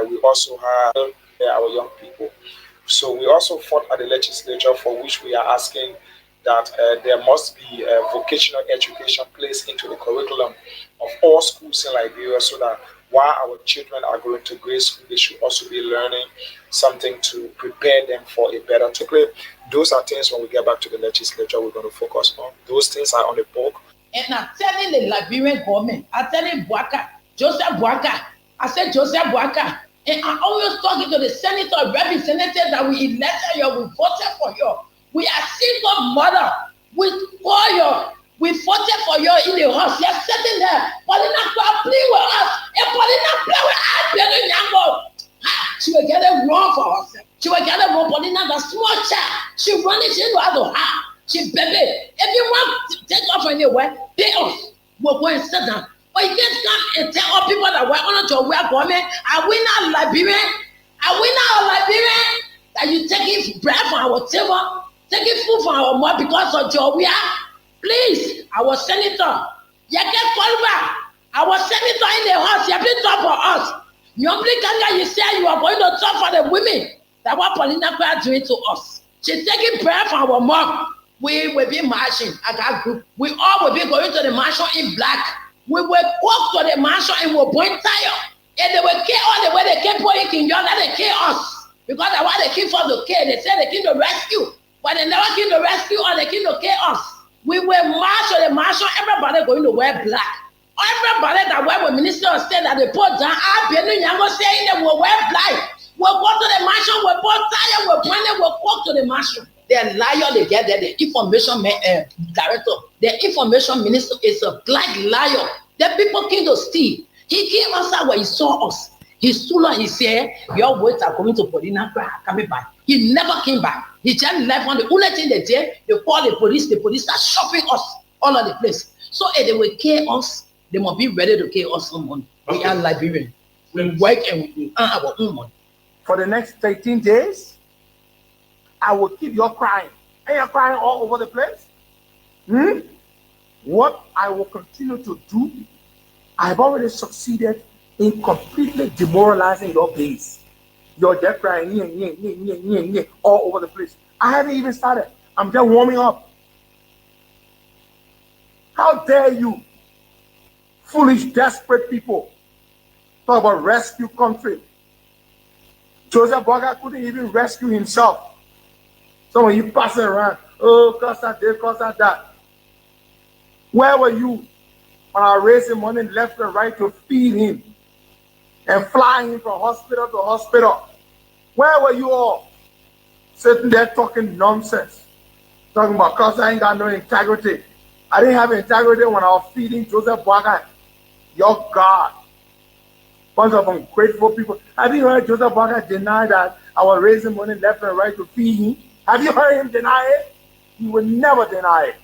We also have our young people. So we also fought at the legislature, for which we are asking that there must be vocational education placed into the curriculum of all schools in Liberia, so that while our children are going to grade school, they should also be learning something to prepare them for a better tomorrow. Those are things when we get back to the legislature we're going to focus on. Those things are on the book. And I'm telling the Liberian government, I'm telling Boaka, Joseph Boaka, I said Joseph Boaka, and I'm always talking to the senator, representatives that we elected you, we voted for you. We are single mother. We for you. We voted for you in the house. You're sitting there. Paulina play with us. And Paulina play with us. She will get it wrong for herself. She will get it wrong. Paulina, the small child. She runs into her heart. She baby. If you want to take off anywhere, pay us. We're going to sit down. But you can't come and tell all people that we're on to wear government. Are we not Liberian? Are we not Liberian? That you taking bread from our table, taking food from our mouth because of your we are? Please, our senator, you can call back. Our senator in the house, you please talk for us. You say you are going to talk for the women. That's what Paulina is doing to us. She's taking prayer from our mom. We will be marching at that group. We all will be going to the mansion in black. We will walk to the mansion and we'll point tire. And they will kill all the way they came for it in your let they kill us. Because that's why they came for the kill. They said they came to rescue. But they never came to rescue or they came to kill us. We will march to the mansion. Everybody going to wear black. Everybody that wear the minister of state that they put down, I've been saying they will wear black. We'll go to the mansion, we'll put tire, we'll point it, we'll walk to the mansion. The liar they get there, the information director, the information minister is a black liar. The people came to steal. He came outside where he saw us. He stood and he said, your words are coming to Paulina, coming back. He never came back. He just left on the only thing they did, they called the police start shopping us all over the place. So if they will kill us, they must be ready to kill us some money. Okay. We are Liberian. We work and we earn our own money. For the next 13 days, I will keep you crying. And you're crying all over the place. What I will continue to do, I've already succeeded in completely demoralizing your base. You're just crying all over the place. I haven't even started. I'm just warming up. How dare you, foolish, desperate people, talk about rescue country. Joseph Boaka couldn't even rescue himself. Some of you passing around, oh, cause that, this, cause that. Where were you when I raised him money left and right to feed him and fly him from hospital to hospital? Where were you all? Sitting there talking nonsense. Talking about cause I ain't got no integrity. I didn't have integrity when I was feeding Joseph Boaka, your God. Bunch of ungrateful people. Have you heard Joseph Boaka deny that I was raising money left and right to feed him? Have you heard him deny it? He will never deny it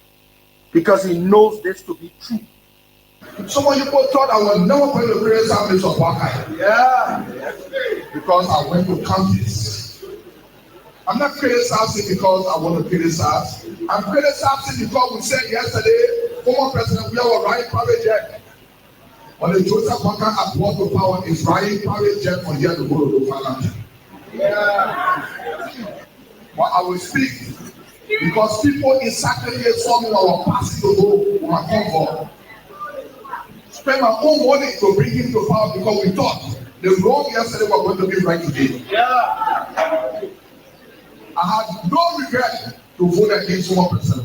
because he knows this to be true. Some of you thought I was never going to create families of Boaka. Yeah. Because I went to counties. I'm not creating something because I want to create something. I'm creating something because we said yesterday, former President we are riding private jet. When the Joseph Boaka has brought to power is riding private jet from here to go to Parliament. Yeah. But I will speak because people in Saturday saw me when I was passing to go with my convoy. Spend my own money to bring him to power because we thought the wrong yesterday were going to be right today. Yeah. I had no regret to vote against one person.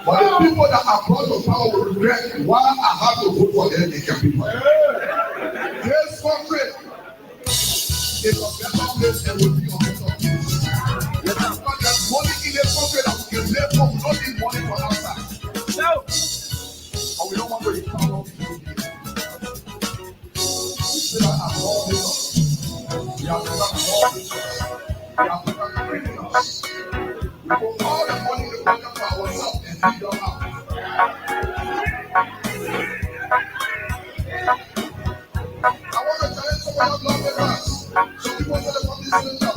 But the people that are brought to power will regret why I have to vote for them. They can people. This country is a better place and will be a better place. There's money in the country that we can live from, not in money from outside. No. And we don't want to be proud of people. We say that I'm all this. We have become all this. We have become criminals. We put all the money in the country for ourselves and feed them out. I want to challenge someone that loves the us. Some people say they want this in the law.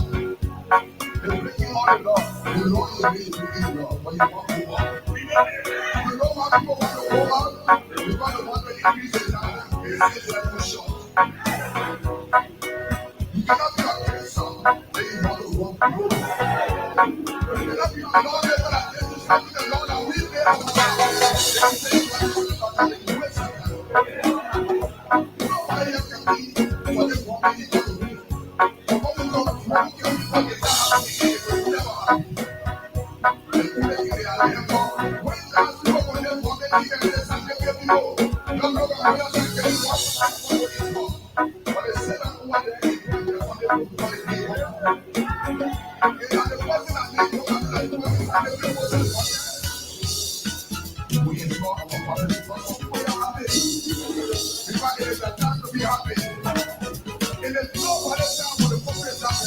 They're breaking all the law. You know you're breaking the law, but you want to go out. You know how people want to go out? You want to want to increase the tax. It's just like a shot. cannot be against some. Then you want to walk the road. You cannot be the Lord never against you. Something the Lord that we made our life. Then you say you want to talk about the ways of God. Nobody else can be what they want me to do. But what we got to want to do, what they have to do, it will never happen. When last you were on them, what they did, and they said they gave you more. No, no, no, no, no, no, but they said that one day, they want to do what they did. They are the person that they know, and the person that they know was we enjoy our family because we are happy. Because it is a time to be happy. It is no other time for the corporate time.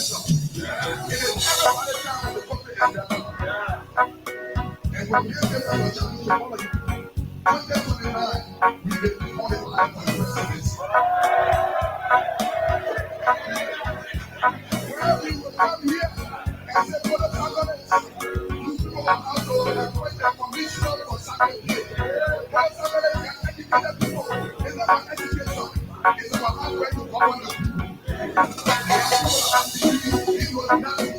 It is every other time for the corporate time. And when we give them a chance to follow you, 2029, we will be qualified for the rest of this. Wherever you will come here and say, for the Catholics, you know how to appoint a commissioner for Saturday. Because Saturday can educate people. It's about education. It's about how to govern the people. It was nothing.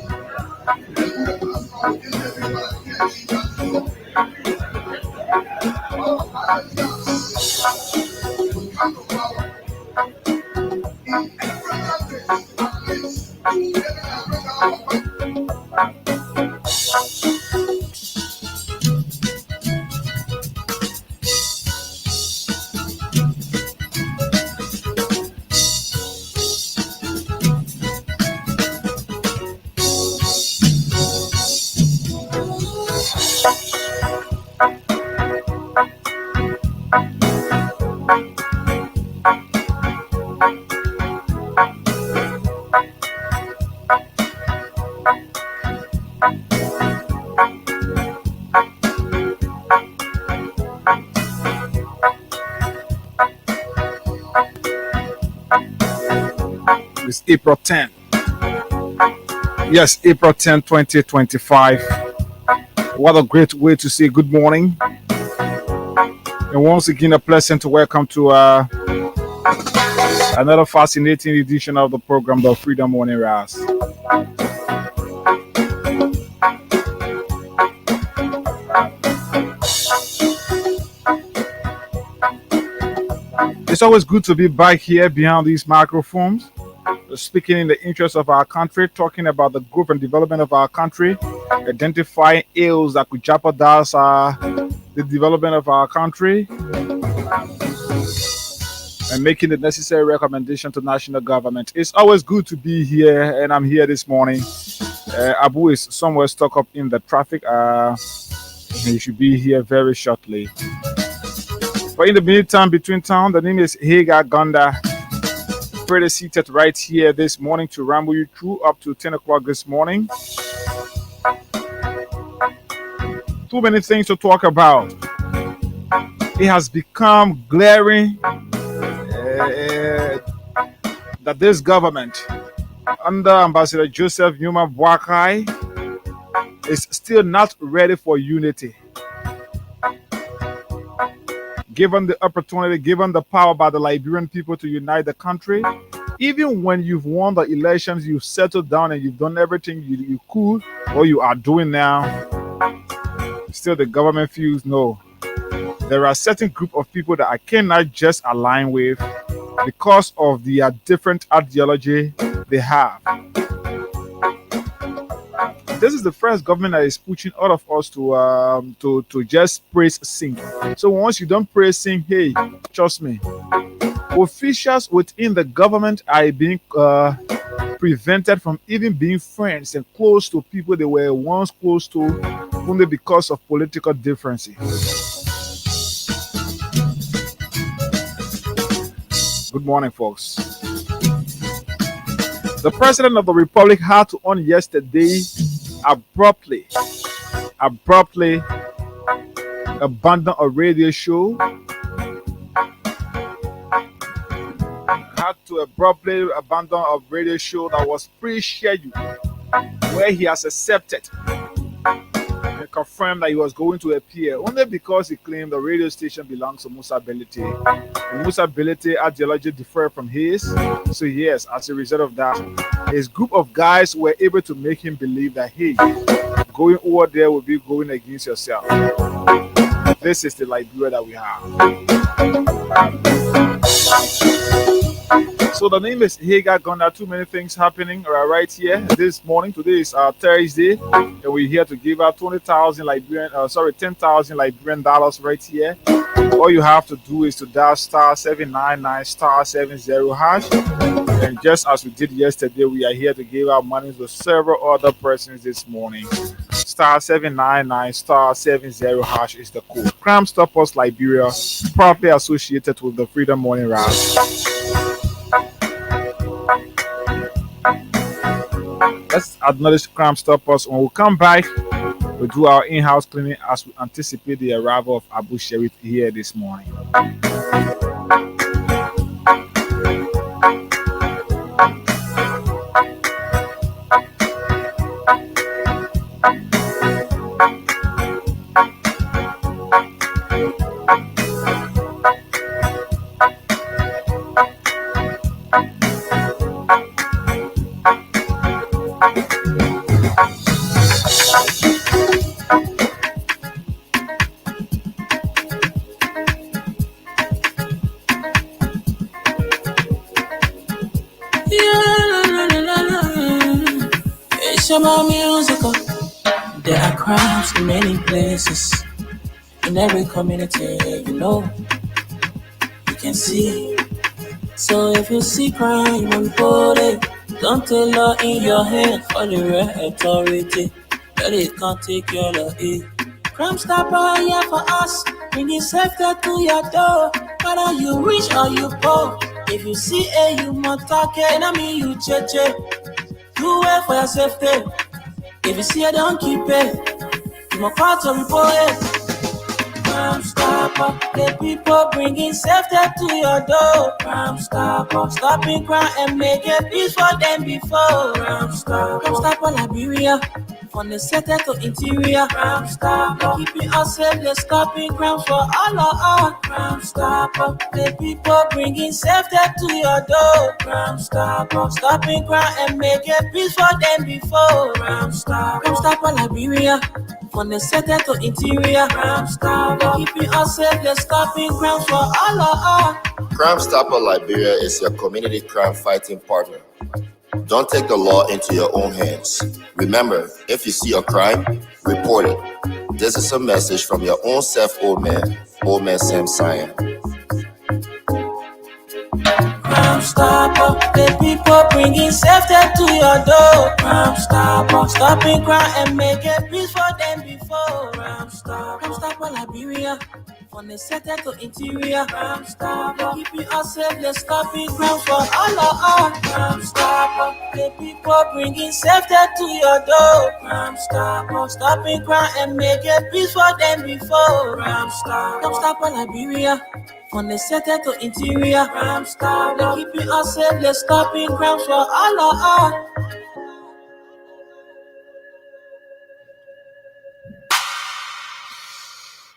It's April 10. Yes, April 10, 2025. What a great way to say good morning. And once again, a pleasant welcome to another fascinating edition of the program, The Freedom Morning Rise. It's always good to be back here behind these microphones, speaking in the interest of our country, talking about the growth and development of our country, identifying ills that could jeopardize the development of our country, and making the necessary recommendation to national government. It's always good to be here, and I'm here this morning. Abu is somewhere stuck up in the traffic. He should be here very shortly. But in the meantime, between town, the name is Hagar Gonda. Pretty seated right here this morning to ramble you through up to 10 o'clock this morning. Too many things to talk about. It has become glaring that this government, under Ambassador Joseph Numa Boakai, is still not ready for unity. Given the opportunity, given the power by the Liberian people to unite the country, even when you've won the elections, you've settled down and you've done everything you could or you are doing now, still the government feels no. There are a certain group of people that I cannot just align with because of the different ideology they have. This is the first government that is pushing all of us to just praise sing. So once you don't praise sing, hey, trust me, officials within the government are being prevented from even being friends and close to people they were once close to only because of political differences. Good morning, folks. The president of the republic had to on yesterday abruptly abandon a radio show. Had to abruptly abandon a radio show that was pre-scheduled, where he has accepted confirmed that he was going to appear only because he claimed the radio station belongs to Musa Belite. And Musa Belite ideology differed from his. So yes, as a result of that, his group of guys were able to make him believe that, hey, going over there will be going against yourself. This is the Liberia that we have. So the name is Hagar Gunner. Too many things happening right here this morning. Today is Thursday, and we're here to give out 10,000 Liberian dollars right here. All you have to do is to dial *799 *70 hash, and just as we did yesterday, we are here to give out money to several other persons this morning. *799 *70 hash is the code. Crime Stoppers Liberia, properly associated with the Freedom Morning Rise. Let's acknowledge Crime Stoppers. When we come back, we'll do our in-house cleaning as we anticipate the arrival of Abu Sharif here this morning. There are crimes in many places, in every community, you can see. So if you see crime, report it. Don't take law in your hand for the right authority. That it can't take your law in. Crime Stopper here for us, bringing safety to your door. Whether you rich or you poor, if you see a human talking, I mean you cheche. Do it for your safety. If you see it, don't keep it. You must call to report it. Crime Stopper, the people bringing safety to your door. Crime Stopper, stopping crime and making peace for them before. Crime Stopper Liberia, from the center to interior. Crime Stopper, keeping us safe, they're stopping crime for all of us. Crime Stopper, the people bringing safety to your door. Crime Stopper, stopping crime and making peace for them before. Crime Stopper Liberia, from the center to interior. Crime Stopper, keeping us safe, they're stopping crime for all of us. Crime Stopper Liberia is your community crime fighting partner. Don't take the law into your own hands. Remember, if you see a crime, report it. This is a message from your own self, Old Man Sam Cyan. Crime Stopper, the people bringing safety to your door. Crime Stopper, stopping crime and making peace for them before. Crime Stopper Liberia, from the center to interior. Crime Stopper, keeping us safe, they're stopping crime for all of us. Crime Stopper, the people bringing safety to your door. Crime Stopper, stopping crime and making peace for them before. Crime Stopper Liberia, from the center to interior. Crime Stopper, keeping us safe, they're stopping crime for all of us.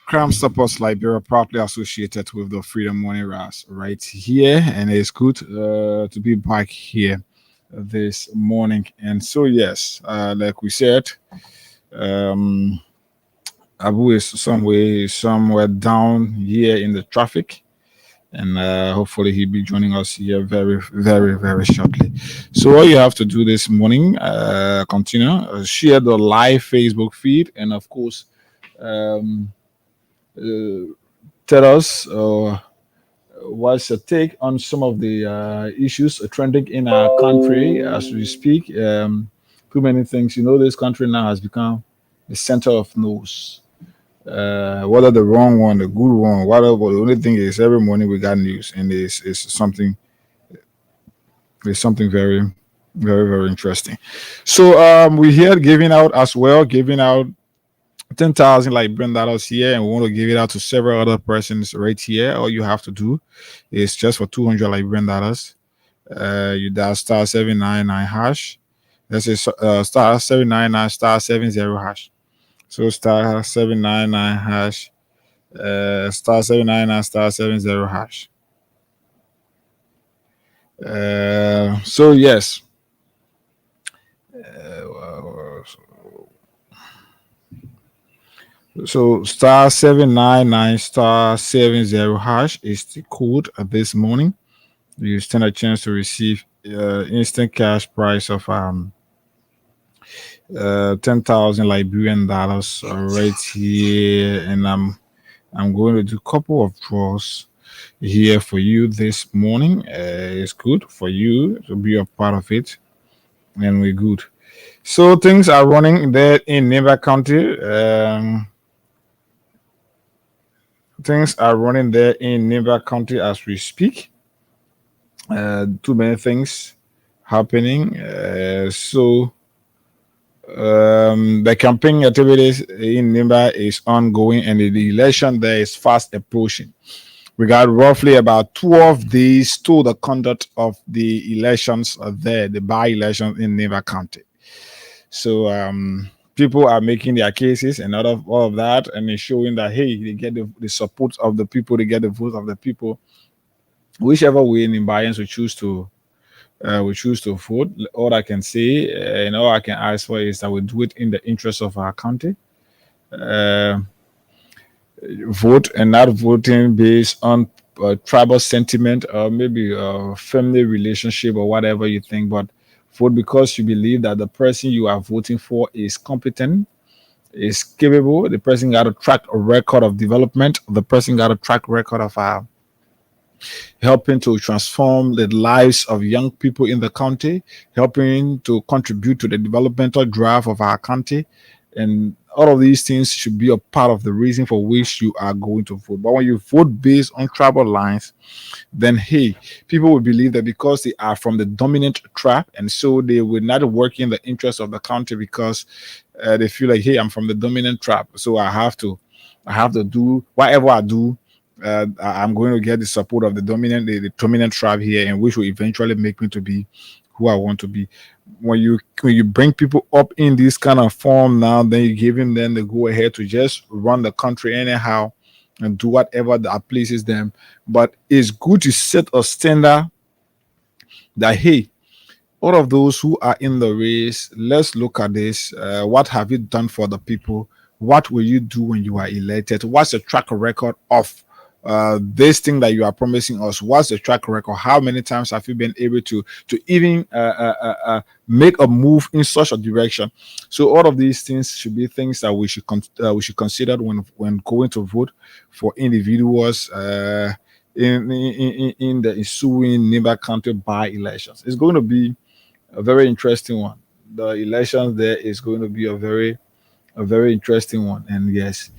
Crime Stoppers Liberia, proudly associated with the Freedom Morning Rise right here, and it's good to be back here this morning. And so yes, like we said, Abu is somewhere down here in the traffic, and hopefully he'll be joining us here very, very, very shortly. So all you have to do this morning, continue share the live Facebook feed, and of course, tell us what's your take on some of the issues trending in our country as we speak. Too many things. This country now has become the center of news. Whether the wrong one, the good one, whatever. The only thing is every morning we got news, and it's something very, very, very interesting. So we're here giving out 10,000 Liberian dollars here, and we want to give it out to several other persons right here. All you have to do is just for 200 Liberian dollars, you dial *799 hash. That's *799 *70 hash. So star 799 hash, star 799 star 70 hash. So yes. So star 799 star 70 hash is the code this morning. You stand a chance to receive instant cash price of 10,000 Liberian dollars right here, and I'm going to do a couple of draws here for you this morning. It's good for you to be a part of it, and we're good. So things are running there in Neighbor County. Things are running there in Neighbor County as we speak. Too many things happening. The campaign activities in Nimba is ongoing, and the election there is fast approaching. We got roughly about 12 days to the conduct of the elections there, the by-elections in Nimba County. So people are making their cases and all of that, and it's showing that hey, they get the support of the people, they get the vote of the people. Whichever way Nimbayans will choose to vote. All I can say and all I can ask for is that we do it in the interest of our country. Vote and not voting based on tribal sentiment or maybe a family relationship or whatever you think, but vote because you believe that the person you are voting for is competent, is capable. The person got a track record of development. The person got a track record of helping to transform the lives of young people in the county, helping to contribute to the developmental drive of our county. And all of these things should be a part of the reason for which you are going to vote. But when you vote based on tribal lines, then hey, people will believe that because they are from the dominant tribe, and so they will not work in the interest of the county because they feel like, hey, I'm from the dominant tribe, so I have to do whatever I do. I'm going to get the support of the dominant tribe here, and which will eventually make me to be who I want to be. When you bring people up in this kind of form now, then you give them the go ahead to just run the country anyhow and do whatever that pleases them. But it's good to set a standard that hey, all of those who are in the race, let's look at this. What have you done for the people? What will you do when you are elected? What's the track record of this thing that you are promising us? What's the track record? How many times have you been able to even make a move in such a direction? So all of these things should be things that we should consider when going to vote for individuals in the ensuing Neighbor County by-elections. It's going to be a very interesting one. The elections there is going to be a very interesting one, and yes.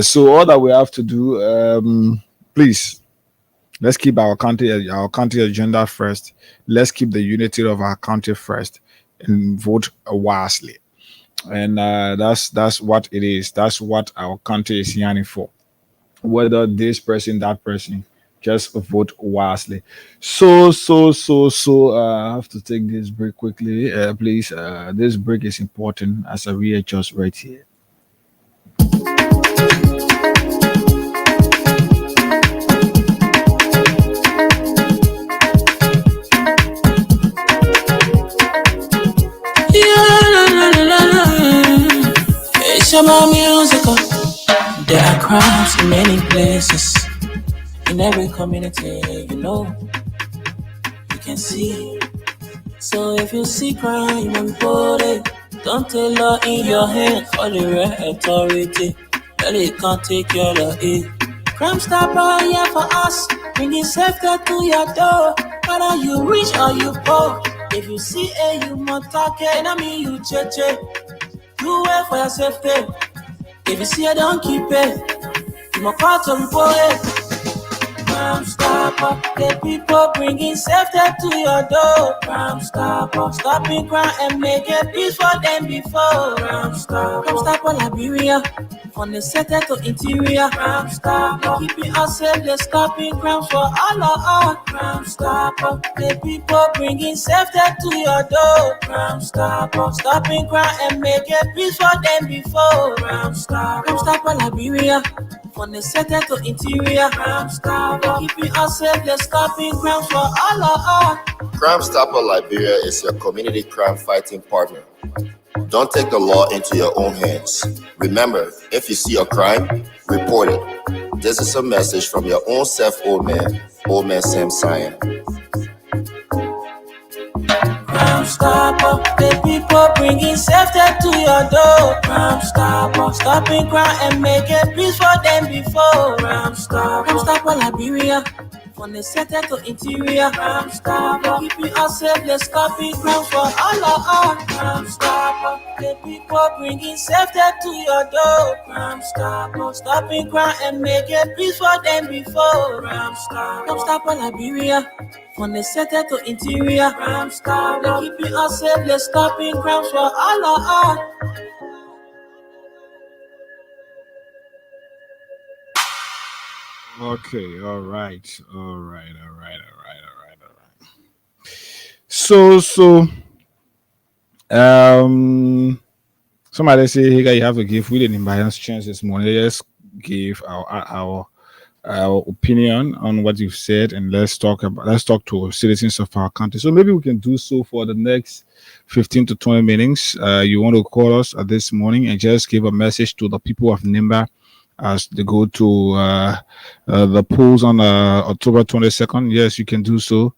So all that we have to do, please, let's keep our country agenda first. Let's keep the unity of our country first, and vote wisely. And that's what it is. That's what our country is yearning for. Whether this person, that person, just vote wisely. So I have to take this break quickly, please. This break is important as I readjust right here. Shabba musical. There are crowds in many places, in every community, you can see. So if you see crime unfolded, don't take law in your hand, call the real authority. Really can't take care of it. Crime stopper here for us, bringing safety to your door. Whether you rich or you poor, if you see a human target, I mean you cheche. You wait for your safety. If you see a don't keep it, you must call to report it. Crime Stopper, the people bringing safety to your door. Crime Stopper, stopping crime and making peace for them before. Crime Stopper Liberia, from the center to interior. Crime Stopper, keeping us safe, they're stopping crimes for all of us. Crime Stopper, the people bringing safety to your door. Crime Stopper, stopping crime and making peace for them before. Crime Stopper Liberia, from the center to interior. Crime Stopper, keeping us safe, they're stopping crimes for all of us. Crime Stopper Liberia is your community crime fighting partner. Don't take the law into your own hands. Remember, if you see a crime, report it. This is a message from your own self, Old Man Sam Cyan. Crime Stopper, the people bringing safety to your door. Crime Stopper, stopping crime and making peace for them before. Crime Stopper Liberia, from the center to interior. Crime Stopper, keeping us safe, they're stopping crime for all of us. Crime Stopper, the people bringing safety to your door. Crime Stopper, stopping crime and making peace for them before. Crime Stopper Liberia, from the center to interior. Crime Stopper, keeping us safe, they're stopping crimes for all of us. Okay, all right. So somebody say, hey, guy, you have to give we didn't buy us chance this morning. Let's give our opinion on what you've said, and let's talk to citizens of our country. So maybe we can do so for the next 15 to 20 minutes. You want to call us this morning and just give a message to the people of Nimba as they go to the polls on October 22nd. Yes, you can do so.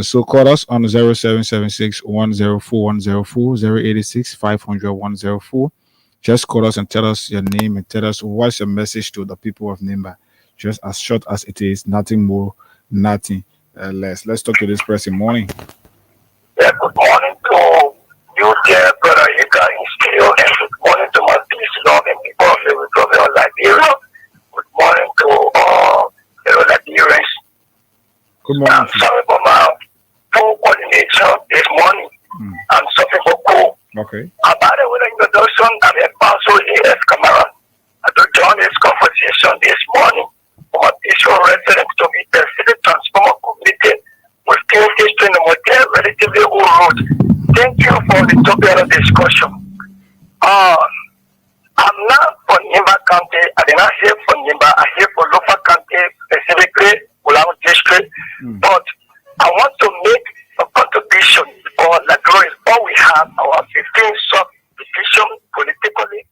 So call us on 0776 104 104 086 500 104. Just call us and tell us your name and tell us what's your message to the people of Nimba. Just as short as it is, nothing more, nothing less. Let's talk to this person. Morning. Yeah, good morning to you there, brother Yika in studio, and good morning to my peace loving people of the Republic of Liberia. Good morning to Liberians. Good morning. I'm sorry for my poor coordination this morning. I'm suffering for cold. Okay. About the way introduction, I'm a pastor here, Camara. I to join this conversation this morning for my peaceful residents to be the city transformer community with still history in the modern relatively old road. Thank you for the topic of discussion. I'm not for Nimba County. I did not hear for Nimba. I hear for Lofa County, specifically Ulau District. But I want to make a contribution for Liberia is all we have, our 15 sub-division politically.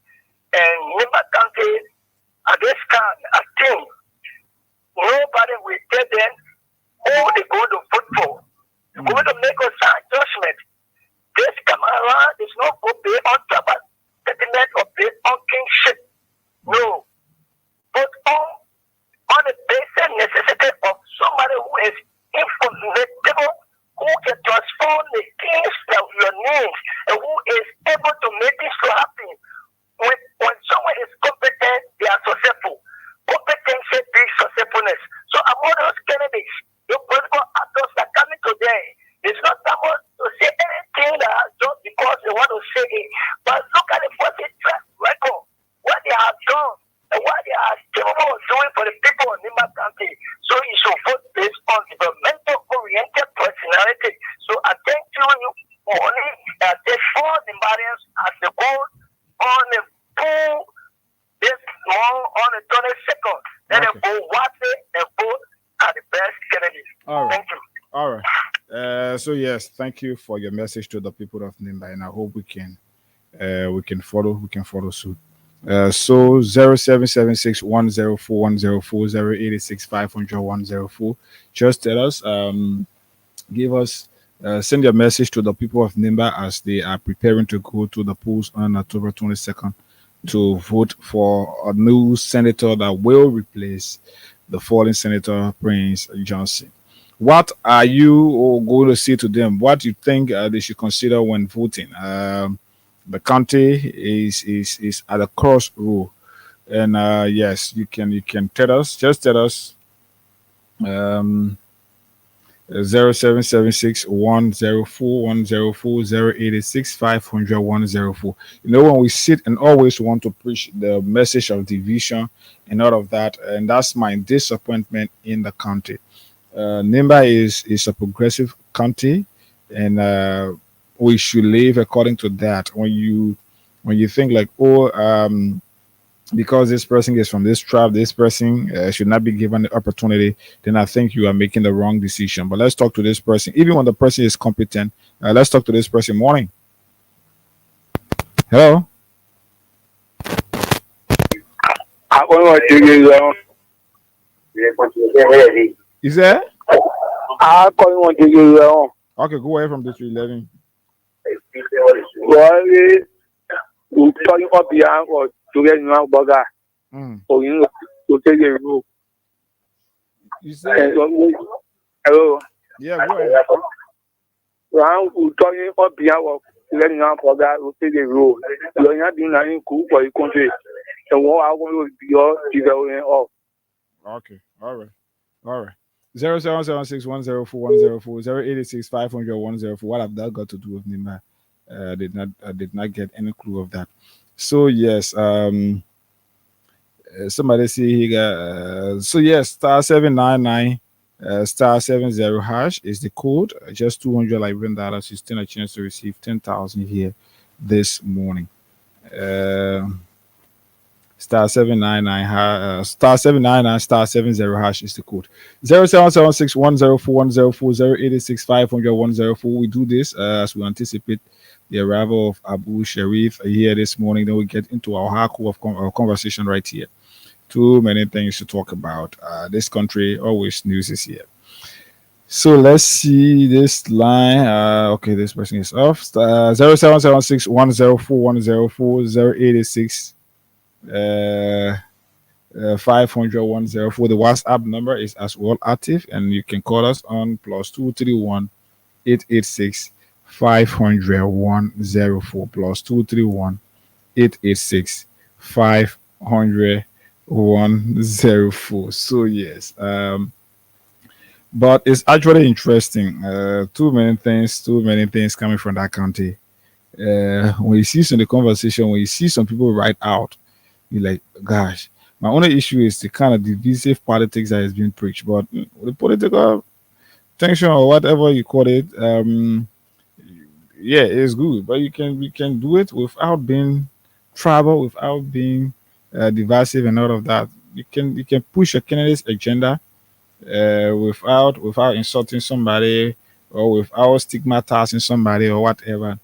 And Nimba County, at this time, I think nobody will tell them who they're going to vote for. They're going to make a sound judgment. This Camara is not going to be on tribal settlement or based on kingship. No. But on the basic necessity of somebody who is informative, who can transform the things that your needs, and who is able to make this to happen. When someone is competent, they are successful. Competence brings successfulness. So among those candidates, the political actors that are coming today, it's not someone to say anything that just because they want to say it, but look at the positive track record, what they have done, and what they are capable of doing for the people of Nimba County. So you should vote based on developmental oriented personality. So I thank you morning that the four Nimbarians as the goal on the pool this month on the 22nd. Then they go watch it and vote at the best candidates. All right. Thank you. All right. So yes, thank you for your message to the people of Nimba, and I hope we can follow suit. So 0776 104 104 086 500 104. Just tell us, give us, send your message to the people of Nimba as they are preparing to go to the polls on October 22nd to vote for a new senator that will replace the fallen Senator Prince Johnson. What are you going to say to them? What do you think they should consider when voting? The country is at a crossroad, and yes, you can tell us. Just tell us Um, 0776 You know, when we sit and always want to preach the message of division and all of that, and that's my disappointment in the country. Nimba is a progressive county, and we should live according to that. When you think like, oh, because this person is from this tribe, this person should not be given the opportunity, then I think you are making the wrong decision. But let's talk to this person, even when the person is competent. Let's talk to this person. Morning. Hello. Is there? Okay, go away from this 11. Mm. You said, Hello. yeah, go ahead. Round talking up beyond letting out for that will take a rule. You're not doing anything cool for your country. And what I want to be your development of. Okay, all right. 0776104104 What have that got to do with Nima? I did not get any clue of that. So yes, somebody see he got so yes, star 799 star 70 hash is the code. Just $200 you stand a chance to receive 10,000 here this morning. Star 799 star 799 star 70 hash is the code. 0776104104 We do this as we anticipate the arrival of Abu Sharif here this morning. Then we get into our hardcore of conversation right here. Too many things to talk about. This country always news is here. So let's see this line. Okay, this person is off. 0776 500 The WhatsApp number is as well active, and you can call us on +231 886 500 +231 886 500 So yes, but it's actually interesting. Too many things coming from that county. When you see some of the conversation, when you see some people write out, you're like, gosh. My only issue is the kind of divisive politics that is being preached. But the political tension or whatever you call it, yeah, it's good. But we can do it without being tribal, without being divisive and all of that. You can push a candidate's agenda without insulting somebody or without stigmatizing somebody or whatever.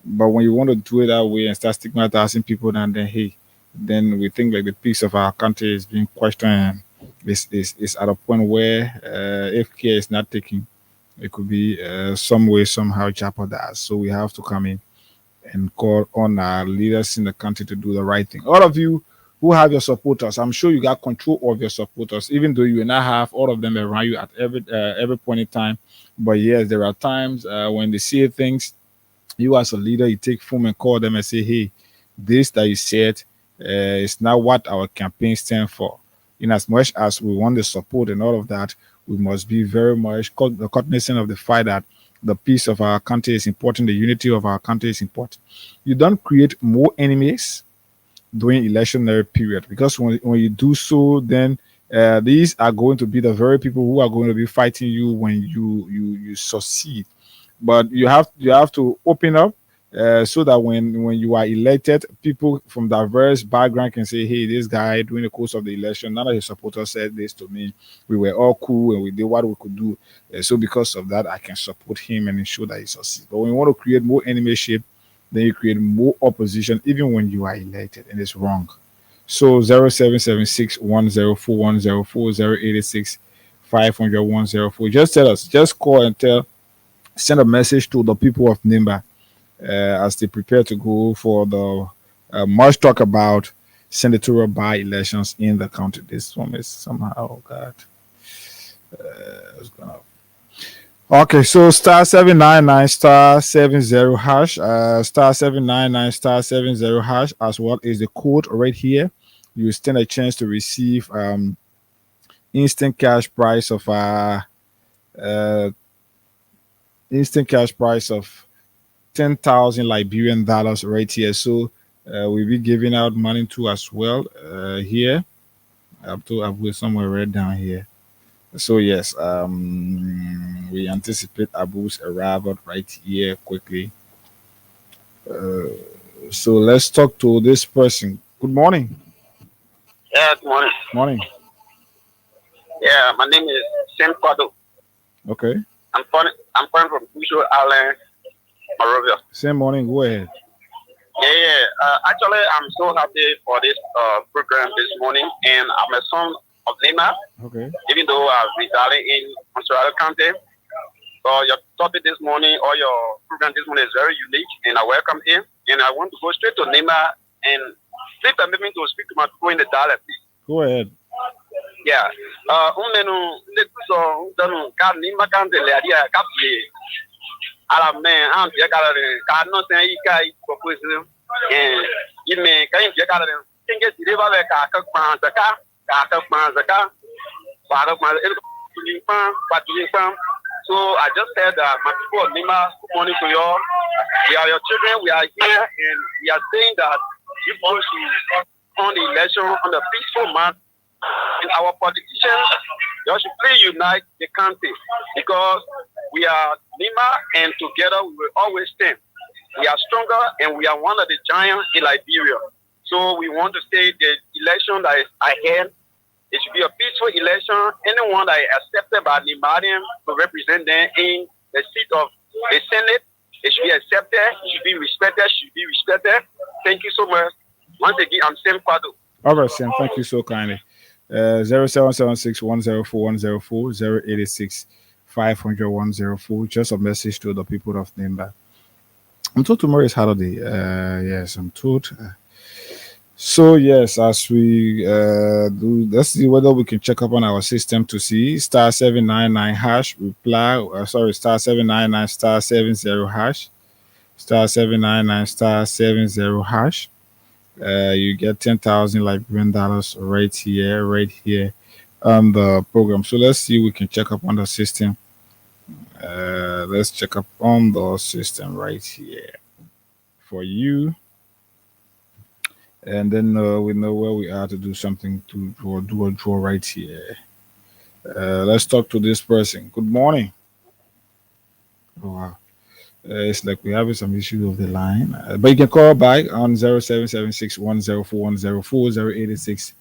But when you want to do it that way and start stigmatizing people, then hey, then we think like the peace of our country is being questioned. Is at a point where if care is not taken, it could be some way somehow jeopardized. So we have to come in and call on our leaders in the country to do the right thing. All of you who have your supporters, I'm sure you got control of your supporters, even though you will not have all of them around you at every point in time. But yes, there are times when they see things, you as a leader, you take phone and call them and say, hey, this that you said is not what our campaign stands for. In as much as we want the support and all of that, we must be very much cognizant of the fact that the peace of our country is important, the unity of our country is important. You don't create more enemies during electionary period, because when you do so, then these are going to be the very people who are going to be fighting you when you succeed. But you have to open up so that when you are elected, people from diverse background can say, hey, this guy during the course of the election, none of his supporters said this to me. We were all cool and we did what we could do. So because of that, I can support him and ensure that he succeeds. But when you want to create more enemyship, then you create more opposition even when you are elected, and it's wrong. So 0776 086 500 Just tell us, just call and send a message to the people of Nimba as they prepare to go for the much talk about senatorial by-elections in the country. This one is somehow, oh God. Okay, so star 799 star 70 hash, star 799 star 70 hash, as well as the code right here. You stand a chance to receive instant cash price of instant cash price of 10,000 Liberian dollars right here. So we'll be giving out money too as well here. Up to Abu somewhere right down here. So yes, we anticipate Abu's arrival right here quickly. So let's talk to this person. Good morning. Yeah, good morning. Morning. Yeah, my name is Sam Kwado. Okay. I'm calling from Usual Island, Morovia. Same morning. Go ahead. Actually, I'm so happy for this program this morning, and I'm a son of Lima. Okay. Even though I'm residing in Montreal County. So your topic this morning or your program this morning is very unique, and I welcome it. And I want to go straight to Lima and please permit me to speak to my people in the dialect, please. Go ahead. Yeah. Alors, mais en bien car non c'est y kai propose il me quand bien car tinge dire va avec ka zaka so I just said that my people of Lima, good morning to you all. We are your children, we are here, and we are saying that you should on the election on the peaceful manner. And our politicians, they should please unite the country because we are Lima and together we will always stand. We are stronger and we are one of the giants in Liberia. So we want to say the election that is ahead, it should be a peaceful election. Anyone that is accepted by Limarians to represent them in the seat of the Senate, it should be accepted, it should be respected, Thank you so much. Once again, I'm Sam Kwado. All right, Sam, thank you so kindly. 0776 104 104 086 500 104. Just a message to the people of Nimba. I'm told tomorrow is holiday. Yes, I'm told. So yes, as we do, let's see whether we can check up on our system to see star 799 hash reply. Star 799 star 70 hash, star 799 star 70 hash. You get 10,000 Liberian dollars right here on the program. So let's see, we can check up on the system. Let's check up on the system right here for you. And then we know where we are to do something to do a draw right here. Let's talk to this person. Good morning. Oh, wow. It's like we're having some issues with the line. But you can call back on 0776 104 104 086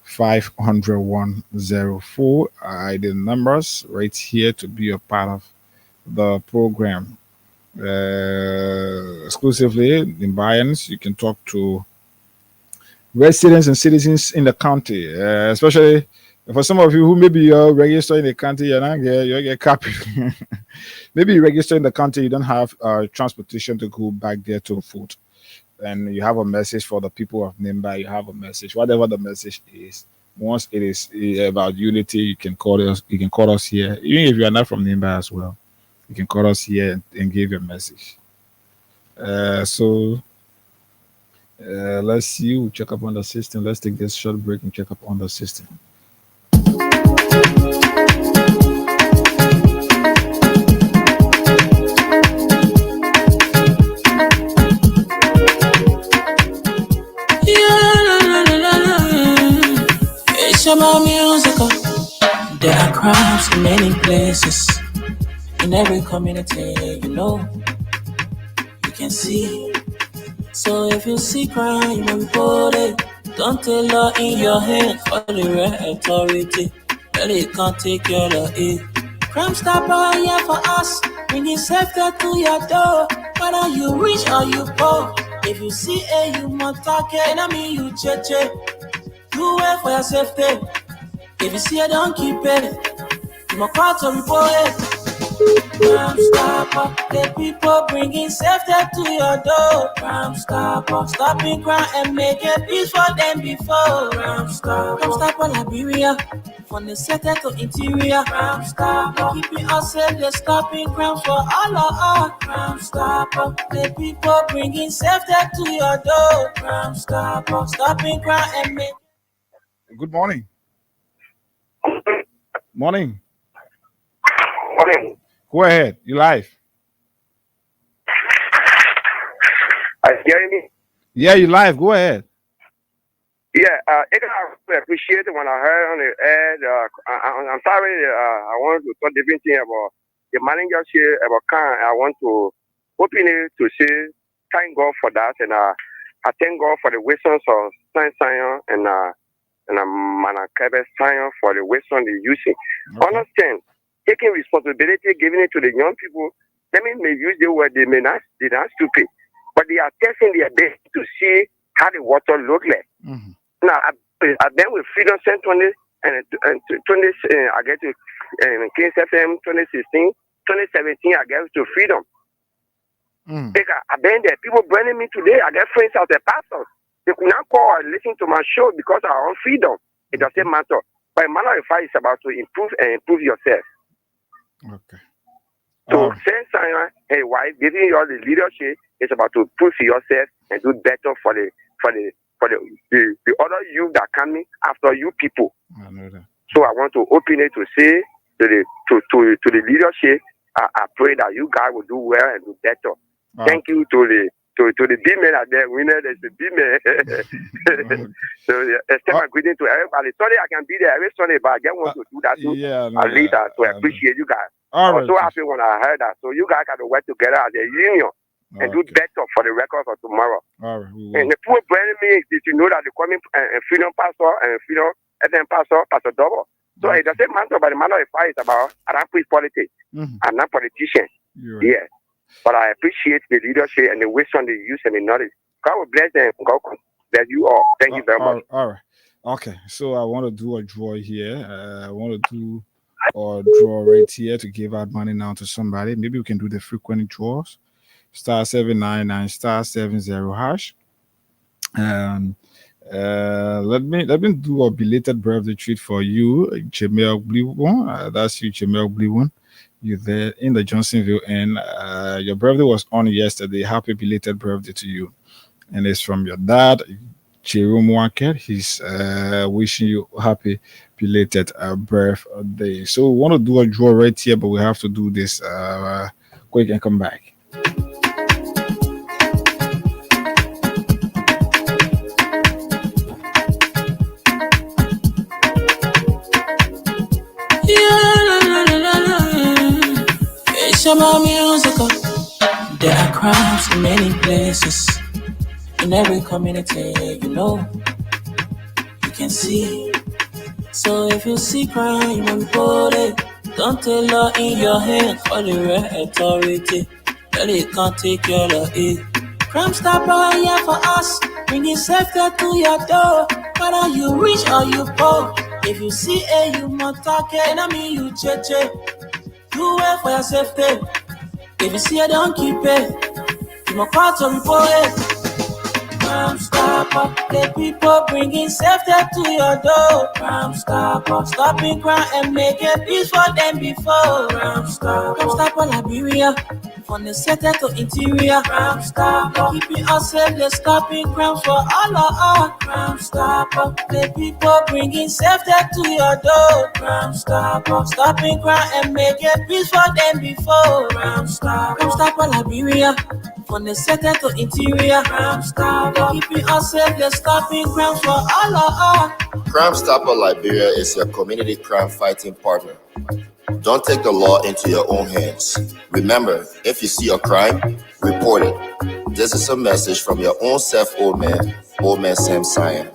500 104. I did numbers right here to be a part of the program. Exclusively in Bayans, you can talk to residents and citizens in the county, especially for some of you who maybe you're registered in the country, you get copy. Maybe you register in the country, you don't have transportation to go back there to vote, and you have a message for the people of Nimba. You have a message, whatever the message is. Once it is about unity, you can call us. You can call us here, even if you are not from Nimba as well. You can call us here and give your message. Let's see. We'll check up on the system. Let's take this short break and check up on the system. It's about music. There are crimes in many places, in every community, you can see. So if you see crime, report it. Don't take law in your hands for the right authority. Really can't take care of it. Crime Stopper here for us, bringing safety to your door. Whether you rich or you poor, if you see you must talk it. I mean you cheche. Do it for your safety. If you see don't keep it. You must call to report it. Crime Stopper, the people bringing safety to your door. Crime Stopper, stopping crime and making peace for them before. Crime Stopper Liberia, from the center to interior. Crime Stopper, keeping us safe, they're stopping crime for all of us. Crime Stopper, the people bringing safety to your door. Crime Stopper, stopping crime and making. Good morning. Morning. Morning. Go ahead. You live. Are you hearing me? Yeah, you live. Go ahead. Yeah, I appreciate it when I heard on the air. I'm sorry, I want to talk different thing about the manager here about Khan. I want to open it to say thank God for that, and I thank God for the wisdom of Science and Manakebe Science for the wisdom they're using. Okay. Understand, taking responsibility, giving it to the young people. Let me may use the word they're not stupid, but they are testing their best to see how the water look like. Mm-hmm. Now, I've been with Freedom Center 20, and 20, I get to Kings FM 2016, 2017, I get to Freedom. I've been there. People bringing me today. I get friends out there, pastors. They could not call or listen to my show because I'm on Freedom. It doesn't matter. But matter of fact, it's about to improve and improve yourself. Okay. So, since hey, wife, giving you all the leadership, it's about to improve yourself and do better for the other youth that coming after you people. I know that. So I want to open it to say to the leadership, I pray that you guys will do well and do better. Thank you to the B-men out there. We know there's the B-men. So extend my greeting to everybody. Sorry I can be there every Sunday, but I just want to do that too. Yeah, I lead that to appreciate you guys. I was so happy when I heard that. So you guys got to work together as a union. And do better for the record for tomorrow. All right, and the people bringing me, did you know that they coming Freedom Pastor and Freedom FM Pastor, Pastor Double. So it doesn't matter, but the matter of fact is about I don't preach politics. I'm not politician. Right. Yeah. But I appreciate the leadership and the wisdom they use and the knowledge. God will bless them. God will bless you all. Thank you very much. All right. Okay. So I want to do a draw here. I want to do a draw right here to give out money now to somebody. Maybe we can do the frequent draws. *799 *70 hash. Let me do a belated birthday treat for you, Jamel Blue. That's you, Jamel Blue. You're there in the Johnsonville, and your birthday was on yesterday. Happy belated birthday to you, and it's from your dad, Jerome Wankett. He's wishing you happy belated birthday. So we want to do a draw right here, but we have to do this quick and come back. There are crimes in many places, in every community, you can see. So if you see crime, report it. Don't take law in your hand, call the right authority. They can't take care of it. Crime Stopper here for us, bringing safety to your door. Whether you rich or you poor, if you see a you must talk it, I mean you cheche. Do well for your safety. If you see it, don't keep it. You must call to report it. Crime Stopper, the people bringing safety to your door. Crime Stopper, stopping crime and making peace for them before. Crime Stopper, Liberia, from the center to interior. Crime Stopper, keeping us safe, they're stopping crimes for all of us. Crime Stopper, the people bringing safety to your door. Crime Stopper, stopping crime and making peace for them before. Crime Stopper, Liberia, from the center to interior. Crime Stopper, keeping us safe, they're stopping crimes for all of us. Crime Stopper Liberia is your community crime fighting partner. Don't take the law into your own hands. Remember, if you see a crime, report it. This is a message from your own self, old man Sam Cyan.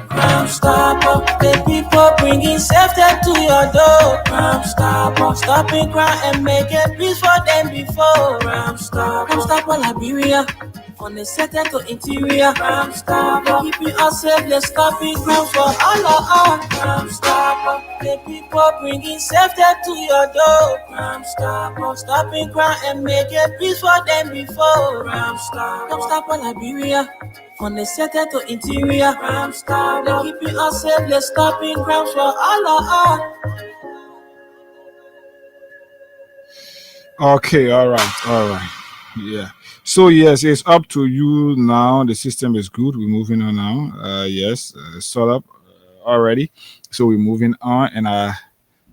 Crime Stopper, the people bringing safety to your door. Crime Stopper, stopping crime and making peace for them before. Crime Stopper, Liberia, from the center to interior. Crime Stopper, keeping us safe, they're stopping crime for all of us. Crime Stopper, the people bringing safety to your door. Crime Stopper, stopping crime and making peace for them before. Crime Stopper, Liberia, from the center to interior. Crime Stopper, keeping us safe, they're stopping crimes for all of us. Okay, all right. Yeah. So yes, it's up to you now. The system is good. We're moving on now. Yes, sort up. already. So we're moving on, and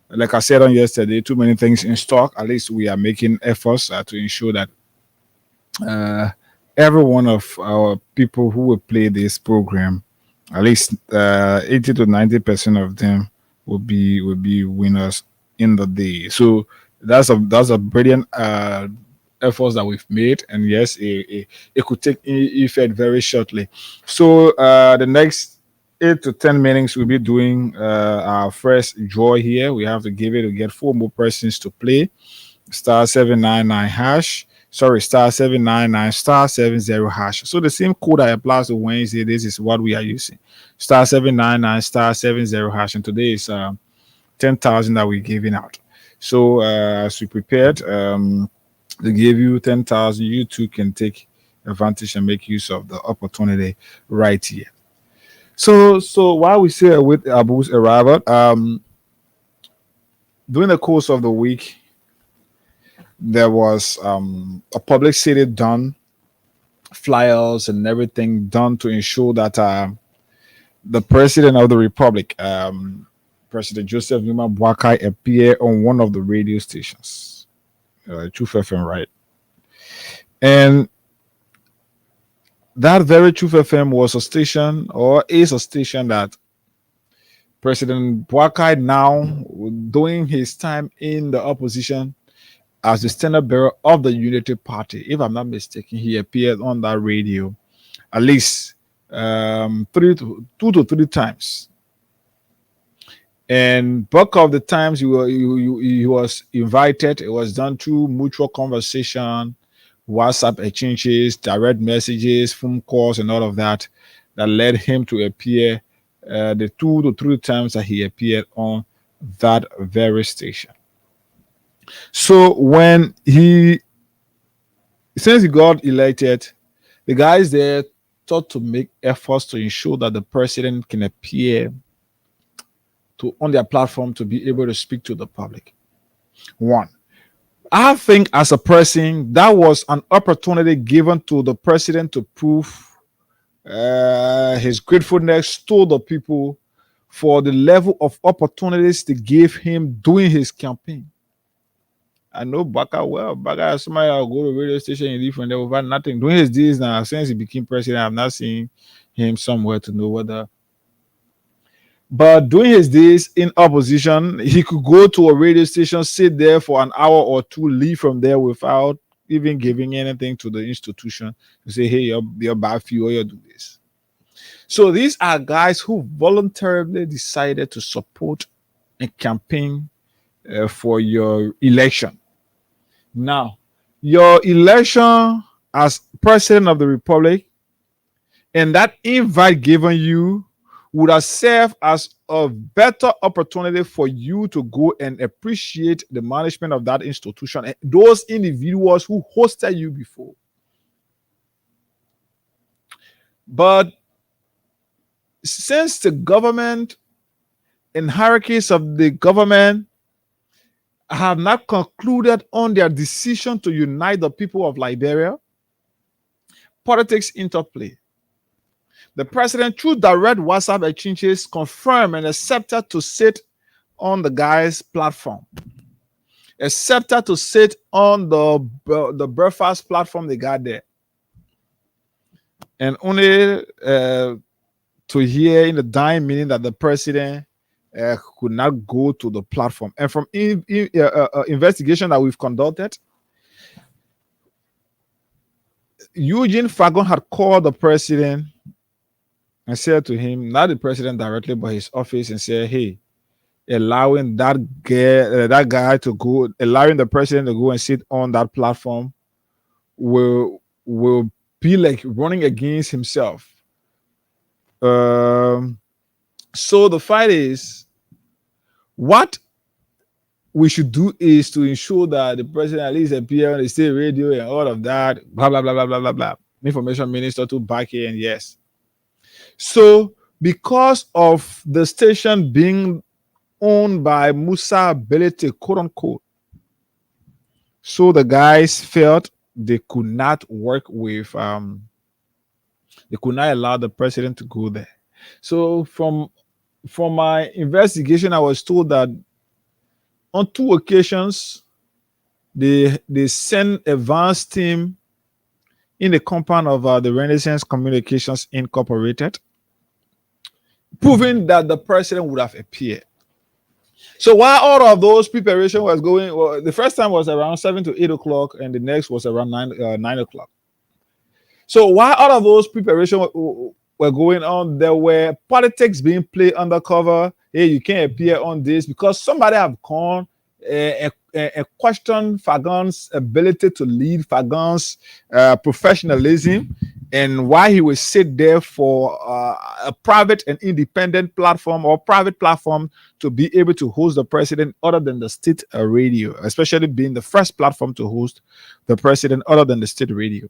like I said on yesterday, too many things in stock. At least we are making efforts to ensure that uh, every one of our people who will play this program, at least 80 to 90% of them will be winners in the day. So that's a brilliant efforts that we've made, and yes, it could take effect very shortly. So the next 8 to 10 minutes we'll be doing our first draw here. We have to give it to get 4 more persons to play. *799# sorry, *799 *70#. So the same code that applies to Wednesday, this is what we are using. *799 *70#, and today is 10,000 that we're giving out. So as we prepared to give you 10,000, you too can take advantage and make use of the opportunity right here. So while we say with Abu's arrival, during the course of the week, there was a public city done, flyers and everything done to ensure that the president of the republic, President Joseph Numa Boakai, appear on one of the radio stations, Truth FM, right? And that very Truth FM was a station, or is a station, that President Boakai, now doing his time in the opposition as the standard bearer of the Unity Party, if I'm not mistaken, he appeared on that radio at least 2 to 3 times. And bulk of the times he was invited, it was done through mutual conversation, WhatsApp exchanges, direct messages, phone calls, and all of that led him to appear the 2 to 3 times that he appeared on that very station. So since he got elected, the guys there thought to make efforts to ensure that the president can appear on their platform to be able to speak to the public. One, I think as a person, that was an opportunity given to the president to prove his gratefulness to the people for the level of opportunities they gave him during his campaign. I know Baka well. Baka is somebody I'll go to the radio station and leave from there over nothing. Doing his deeds now, since he became president, I've not seen him somewhere to know whether. But doing his days in opposition, he could go to a radio station, sit there for an hour or two, leave from there without even giving anything to the institution to say, hey, you're bad for you, or you do this. So these are guys who voluntarily decided to support a campaign for your election. Now, your election as president of the republic and that invite given you would have served as a better opportunity for you to go and appreciate the management of that institution and those individuals who hosted you before. But since the government and hierarchies of the government have not concluded on their decision to unite the people of Liberia, politics interplay. The president, through direct WhatsApp exchanges, confirmed and accepted to sit on the guy's platform, accepted to sit on the breakfast platform they got there, and only to hear in the dying minute that the president could not go to the platform. And from investigation that we've conducted, Eugene Fagon had called the president and said to him, not the president directly, but his office, and said, hey, allowing that guy to go, allowing the president to go and sit on that platform will be like running against himself. So the fight is, what we should do is to ensure that the president at least appear on the state radio and all of that, blah, blah, blah, blah, blah, blah, blah. Information minister to back here, and yes. So because of the station being owned by Musa Belete, quote unquote, so the guys felt they could not work with, they could not allow the president to go there. So from from my investigation, I was told that on 2 occasions, they sent a vast team in the compound of the Renaissance Communications Incorporated, proving that the president would have appeared. So while all of those preparation was going, well, the first time was around 7 to 8 o'clock, and the next was around 9 o'clock. So while all of those preparation were going on, there were politics being played undercover. Hey, you can't appear on this because somebody have gone and questioned Fagan's ability to lead, Fagan's professionalism, and why he would sit there for a private and independent platform or private platform to be able to host the president other than the state radio, especially being the first platform to host the president other than the state radio.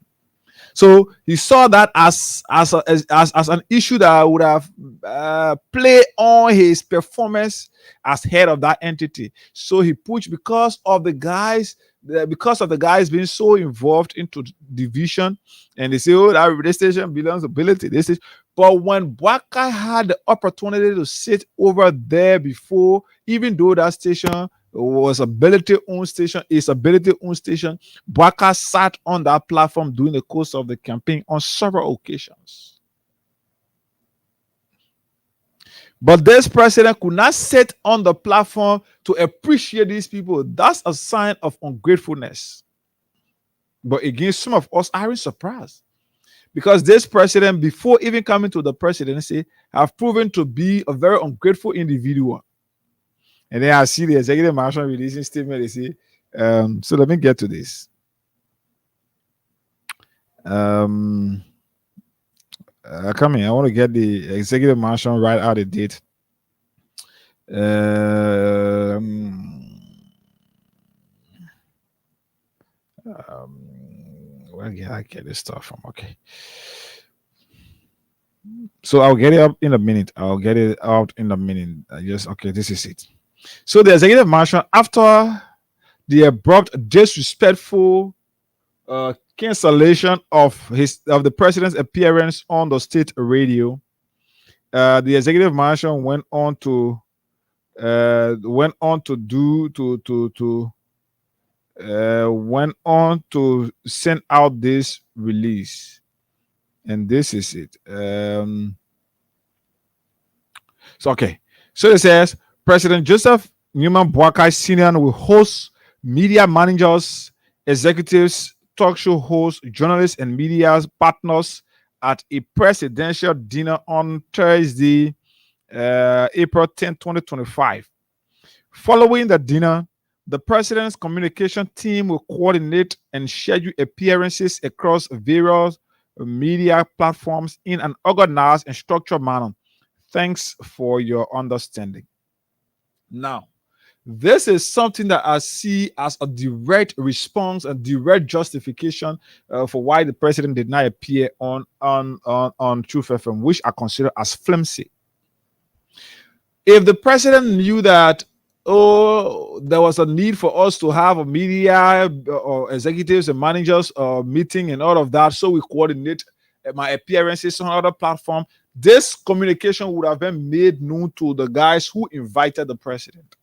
So he saw that as an issue that would have played on his performance as head of that entity. So he pushed because of the guys being so involved into division, and they say, oh, that radio station belongs to ability. This is, but when Boakai had the opportunity to sit over there before, even though that station was ability own station, Boakai sat on that platform during the course of the campaign on several occasions. But this president could not sit on the platform to appreciate these people. That's a sign of ungratefulness. But again, some of us aren't surprised, because this president, before even coming to the presidency, have proven to be a very ungrateful individual. And then I see the executive mansion releasing statement. They say, so let me get to this. Come here. I want to get the executive mansion right out of date. Where did I get this stuff from? Okay. So I'll get it up in a minute. Okay, this is it. So the executive mansion, after the abrupt, disrespectful cancellation of the president's appearance on the state radio, the executive mansion went on to send out this release, and this is it. So it says President Joseph Newman Boakai Sr. will host media managers, executives, talk show hosts, journalists, and media partners at a presidential dinner on Thursday, April 10, 2025. Following the dinner, the president's communication team will coordinate and schedule appearances across various media platforms in an organized and structured manner. Thanks for your understanding. Now, this is something that I see as a direct response, a direct justification for why the president did not appear on Truth FM, which I consider as flimsy. If the president knew that, there was a need for us to have a media or executives and managers meeting and all of that, so we coordinate my appearances on other platform, this communication would have been made known to the guys who invited the president.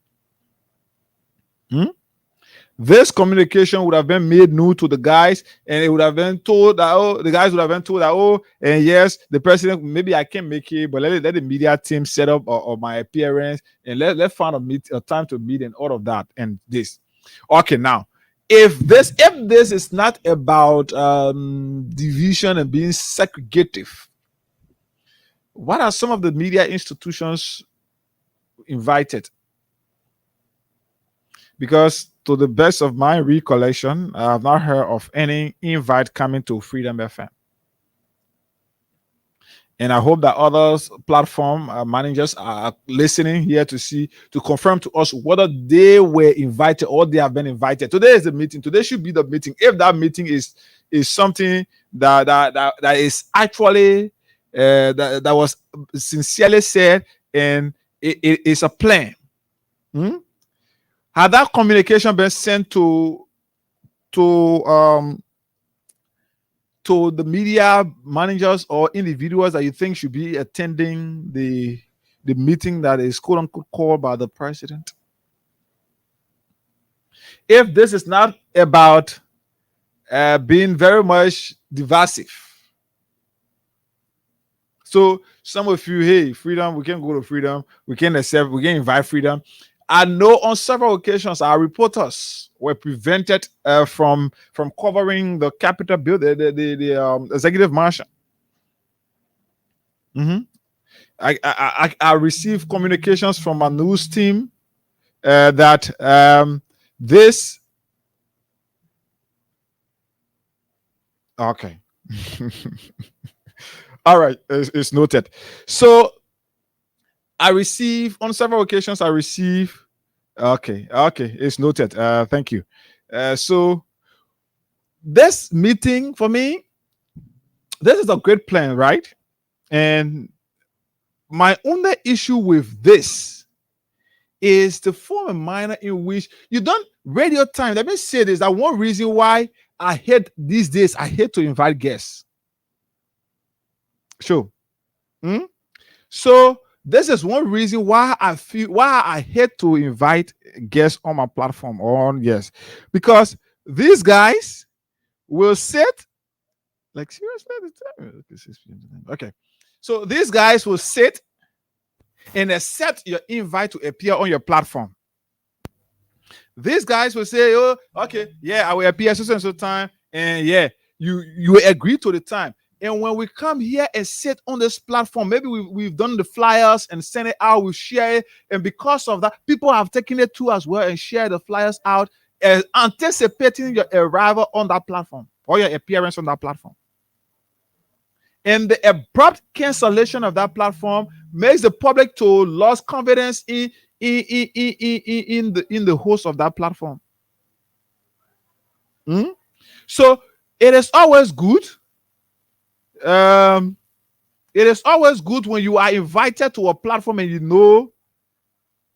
This communication would have been made known to the guys, and it would have been told that, the guys would have been told that, and yes, the president, maybe I can't make it, but let the media team set up or my appearance, and let's find a time to meet and all of that and this. Okay, now, if this is not about division and being segregative, what are some of the media institutions invited? Because to the best of my recollection, I have not heard of any invite coming to Freedom FM. And I hope that other platform managers are listening here to confirm to us whether they were invited or they have been invited. Today is the meeting. Today should be the meeting. If that meeting is something that is actually that was sincerely said and it is a plan. Had that communication been sent to the media managers or individuals that you think should be attending the the meeting that is quote unquote called by the president? If this is not about being very much divisive. So some of you, hey, freedom, we can go to freedom, we can accept, we can invite freedom. I know on several occasions our reporters were prevented from covering the Capitol building, the executive mansion. I received communications from a news team that this. Okay. All right, it's noted. So I receive on several occasions. Okay, it's noted. Thank you. So this meeting for me, this is a great plan, right? And my only issue with this is to form a manner in which you don't radio time. Let me say this: that one reason why I hate these days, I hate to invite guests. Sure. So this is one reason why I hate to invite guests on my platform. Because these guys will sit like seriously. Okay, so these guys will sit and accept your invite to appear on your platform. These guys will say, "Oh, okay, yeah, I will appear so and so time," and yeah, you agree to the time. And when we come here and sit on this platform, maybe we've done the flyers and sent it out, we share it. And because of that, people have taken it too as well and shared the flyers out, anticipating your arrival on that platform or your appearance on that platform. And the abrupt cancellation of that platform makes the public to lose confidence in the host of that platform. So it is always good. It is always good when you are invited to a platform and you know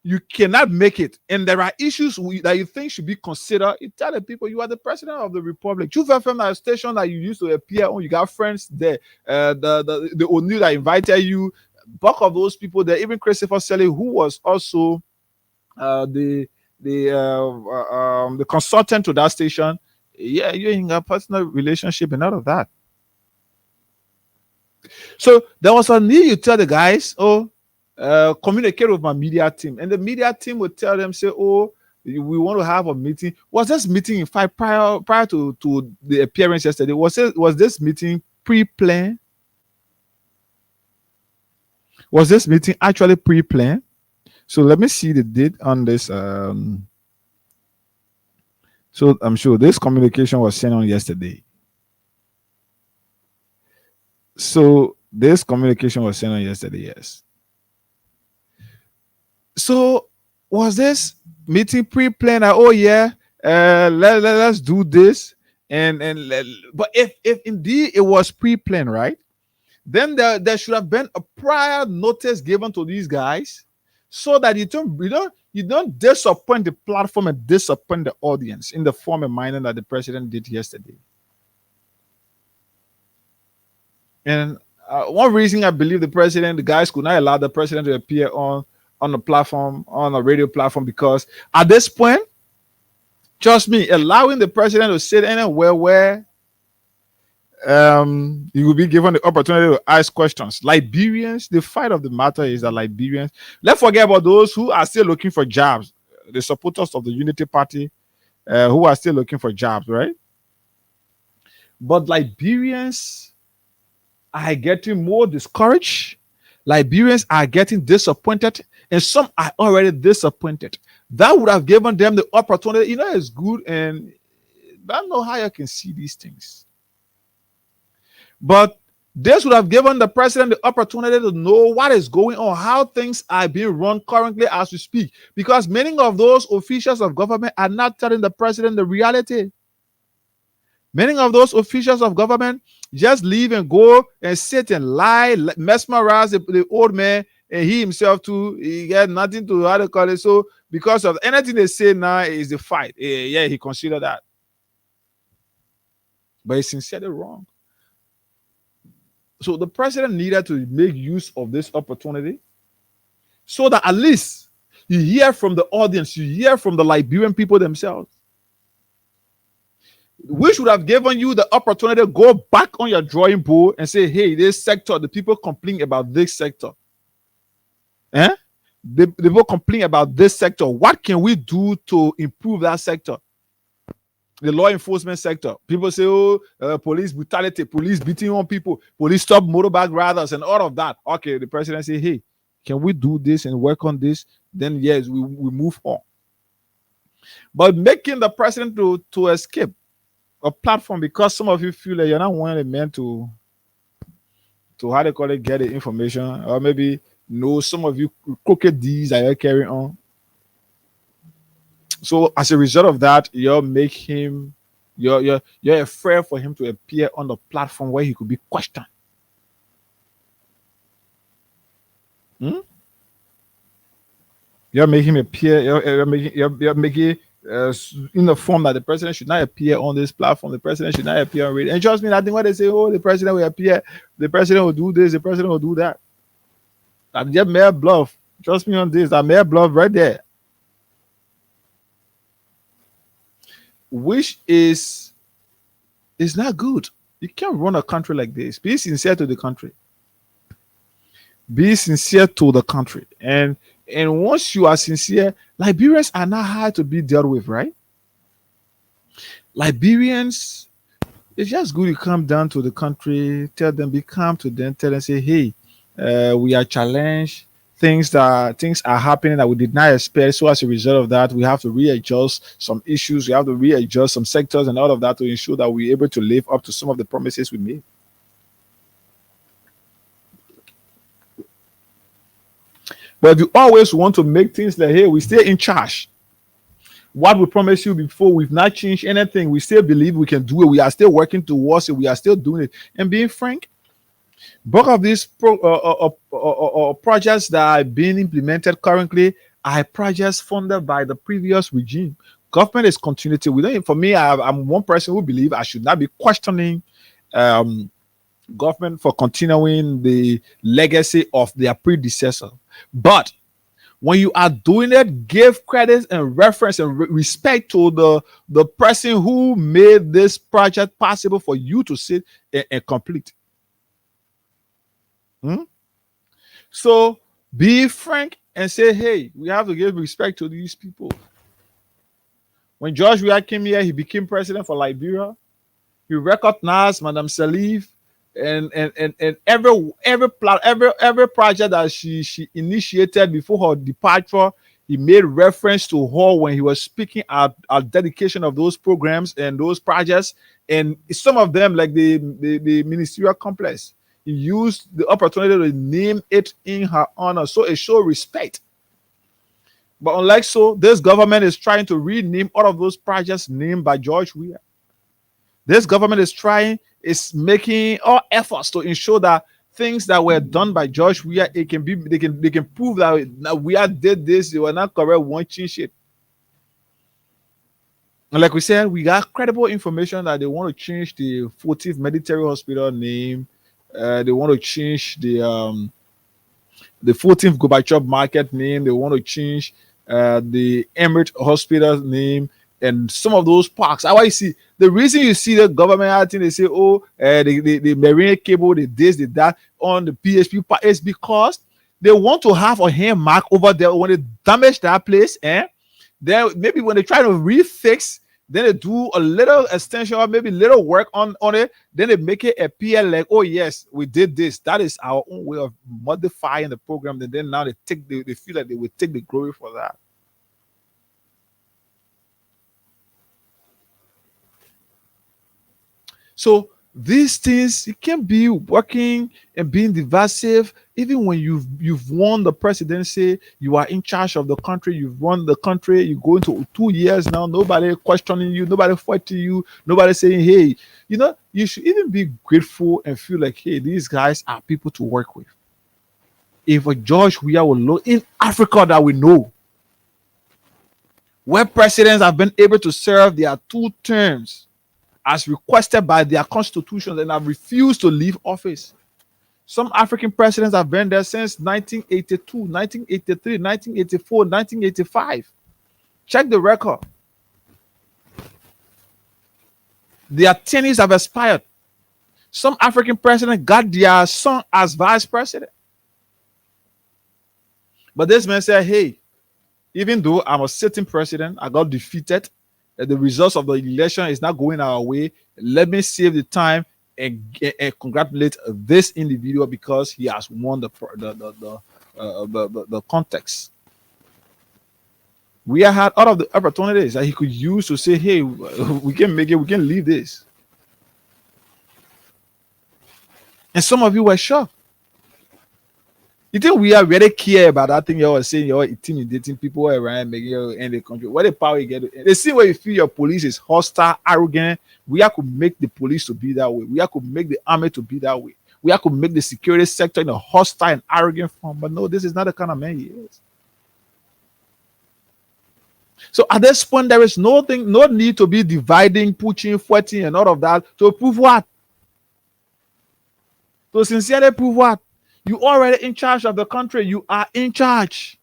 you cannot make it, and there are issues that you think should be considered. You tell the people you are the president of the republic. Truth FM, that station that you used to appear on, you got friends there. The O'Neill that invited you, bulk of those people there, even Christopher Selly, who was also the consultant to that station. Yeah, you're in a personal relationship and all of that. So there was a need you tell the guys, communicate with my media team, and the media team would tell them, say, "Oh, we want to have a meeting." Was this meeting in fact prior to the appearance yesterday? Was this meeting pre-planned? Was this meeting actually pre-planned? So let me see the date on this. So I'm sure this communication was sent on yesterday. So this communication was sent on yesterday, yes. So was this meeting pre-planned? Oh yeah, let's do this, but if indeed it was pre-planned, right? Then there should have been a prior notice given to these guys, so that you don't disappoint the platform and disappoint the audience in the form of manner that the president did yesterday. And one reason I believe the guys could not allow the president to appear on the platform, on a radio platform, because at this point, trust me, allowing the president to sit anywhere where you will be given the opportunity to ask questions. Liberians, the fact of the matter is that Liberians, let's forget about those who are still looking for jobs, the supporters of the Unity Party, who are still looking for jobs, right? But Liberians are getting more discouraged. Liberians are getting disappointed, and some are already disappointed. That would have given them the opportunity. It's good, and I don't know how you can see these things. But this would have given the president the opportunity to know what is going on, how things are being run currently as we speak. Because many of those officials of government are not telling the president the reality. Many of those officials of government just leave and go and sit and lie, mesmerize the old man, and he himself too. He got nothing to how to call it. So because of anything they say now is the fight. Yeah, he considered that, but he's sincerely wrong. So the president needed to make use of this opportunity so that at least you hear from the audience, you hear from the Liberian people themselves. We should have given you the opportunity to go back on your drawing board and say, hey, this sector, the people complain about this sector. The people complain about this sector. What can we do to improve that sector? The law enforcement sector. People say, oh, police brutality, police beating on people, police stop motorbike riders and all of that. Okay, the president say, hey, can we do this and work on this? Then yes, we move on. But making the president to escape a platform because some of you feel that you're not one of the men to how they call it, get the information, or maybe know some of you crooked deeds that you're carrying on. So as a result of that, you're afraid for him to appear on the platform where he could be questioned. You're making him appear. You're making in the form that the president should not appear on this platform. The president should not appear on radio. And trust me, I think when they say, "Oh, the president will appear," the president will do this, the president will do that. That's just mere bluff. Trust me on this. That mere bluff right there. Which is not good. You can't run a country like this. Be sincere to the country. Be sincere to the country. And once you are sincere, Liberians are not hard to be dealt with, right? Liberians, it's just good to come down to the country, tell them, be calm to them, tell them, say, hey, we are challenged. Things are happening that we did not expect. So as a result of that, we have to readjust some issues. We have to readjust some sectors and all of that to ensure that we're able to live up to some of the promises we made. But if you always want to make things like, hey, we stay in charge. What we promised you before, we've not changed anything. We still believe we can do it. We are still working towards it. We are still doing it. And being frank, both of these projects that are being implemented currently are projects funded by the previous regime. Government is continuity. For me, I'm one person who believes I should not be questioning government for continuing the legacy of their predecessor. But when you are doing it, give credit and reference and respect to the person who made this project possible for you to sit and complete. So be frank and say, hey, we have to give respect to these people. When George Weah came here, he became president for Liberia. He recognized Madame Salif and every project that she initiated before her departure. He made reference to her when he was speaking at dedication of those programs and those projects, and some of them, like the ministerial complex. He used the opportunity to name it in her honor. So it shows respect. But unlike so, this government is trying to rename all of those projects named by George Weah. This government is making all efforts to ensure that things that were done by George Weah, they can prove that Weah did this, they were not correct, won't change it. And like we said, we got credible information that they want to change the 14th Military Hospital name. They want to change the 14th Gorbachev Market name. They want to change the Emirate Hospital name and some of those parks. How I see the reason you see the government acting, they say, oh, the marine cable, the this, the that on the PHP part is because they want to have a hand mark over there when they damage that place. Then maybe when they try to refix, then they do a little extension or maybe little work on it. Then they make it appear like, oh yes, we did this. That is our own way of modifying the program. And then now they feel like they will take the glory for that. So these things, it can be working and being divisive. Even when you've won the presidency, you are in charge of the country, you've run the country, you go into 2 years now, nobody questioning you, nobody fighting you, nobody saying, hey, you should even be grateful and feel like, hey, these guys are people to work with. If a George Weah will look in Africa that we know, where presidents have been able to serve their 2 terms as requested by their constitutions and have refused to leave office. Some African presidents have been there since 1982, 1983, 1984, 1985. Check the record. Their tenures have expired. Some African president got their son as vice president. But this man said, hey, even though I'm a sitting president, I got defeated. The results of the election is not going our way. Let me save the time and congratulate this individual because he has won the context. We had all of the opportunities that he could use to say, hey, we can make it, we can leave this. And some of you were shocked. You think we are really care about that thing you're saying, you're intimidating people around, making you in the country? What the power you get? They see where you feel your police is hostile, arrogant. We have to make the police to be that way. We have to make the army to be that way. We have to make the security sector in a hostile and arrogant form. But no, this is not the kind of man he is. So at this point, there is no need to be dividing, pushing, fighting, and all of that to prove what? To sincerely prove what? You already in charge of the country. You are in charge.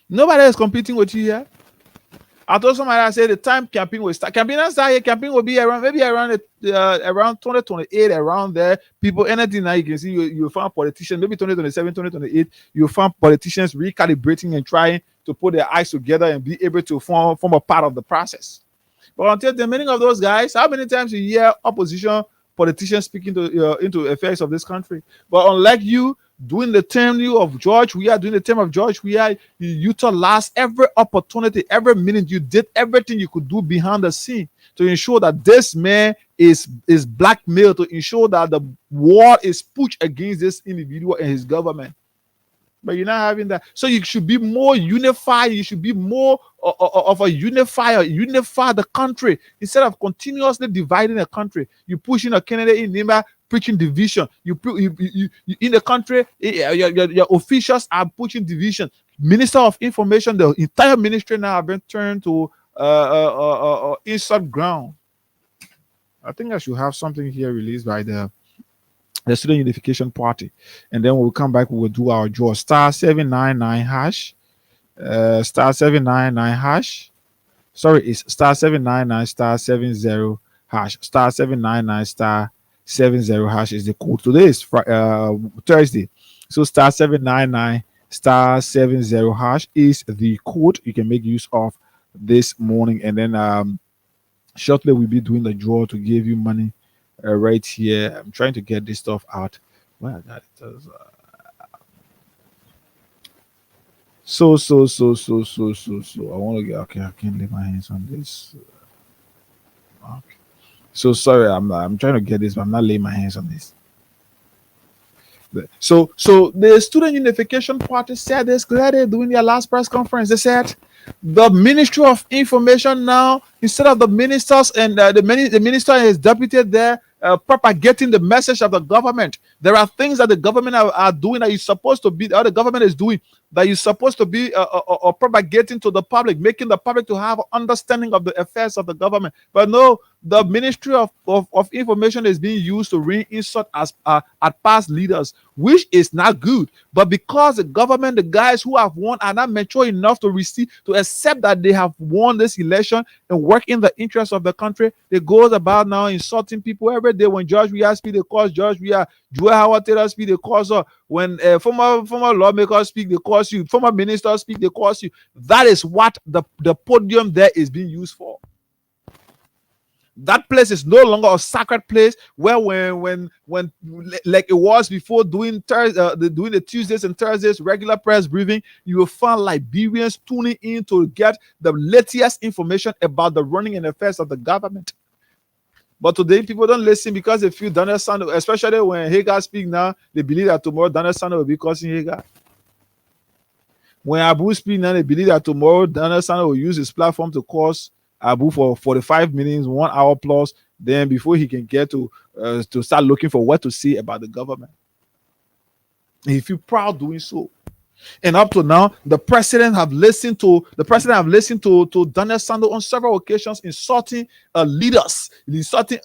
Nobody is competing with you here. I told somebody, I said the time campaign will start. Campaign will start here. Campaign will be around 2028, around there. People, anything now you can see, you find politicians, maybe 2027, 2028, you find politicians recalibrating and trying to put their eyes together and be able to form a part of the process. But until the meaning of those guys, how many times you hear opposition politicians speaking into affairs of this country? But unlike you, doing the term of George, we are doing the term of George. We are you utilize every opportunity, every minute. You did everything you could do behind the scene to ensure that this man is blackmailed, to ensure that the war is pushed against this individual and his government. But you're not having that. So you should be more unified. You should be more of a unifier. Unify the country instead of continuously dividing the country. You pushing a candidate in Nima, preaching division. You in the country, your officials are pushing division. Minister of Information, the entire ministry now have been turned to inside ground. I think I should have something here released by the Student Unification Party, and then when we come back, we will do our draw. *799 hash, *799 hash. Sorry, it's *799 *70 hash. *799 *70 hash is the code. Today is Thursday, so *799 *70 hash is the code you can make use of this morning, and then shortly we'll be doing the draw to give you money. Right here, I'm trying to get this stuff out. Well, I got it. So. I want to get. Okay, I can't lay my hands on this. Okay. So sorry, I'm trying to get this, but I'm not laying my hands on this. So the Student Unification Party said this clearly during their last press conference. They said the Ministry of Information now, instead of the ministers and the minister and his deputy there propagating the message of the government, there are things that the government are doing that you're supposed to be, or the government is doing that you're supposed to be propagating to the public, making the public to have understanding of the affairs of the government. But no, the Ministry of Information is being used to reinsert as past leaders, which is not good. But because the government, the guys who have won, are not mature enough to accept that they have won this election and work in the interest of the country, they goes about now insulting people every day. When George Weah speak, they cause George Weah. Joel Howard Taylor speak, they cause her. When former lawmakers speak, they cause you. Former ministers speak, they cause you. That is what the podium there is being used for. That place is no longer a sacred place where when like it was before doing the Tuesdays and Thursdays regular press briefing, you will find Liberians tuning in to get the latest information about the running and affairs of the government. But today people don't listen because they feel Daniel Sanders, especially when Hagar speak now, they believe that tomorrow Daniel Sanders will be causing Hagar. When Abu speak now, they believe that tomorrow Daniel Sanders will use his platform to cause Abu for 45 minutes, 1 hour plus, then before he can get to start looking for what to say about the government. And he feel proud doing so. And up to now, the president have listened to Daniel Sando on several occasions, insulting leaders, insulting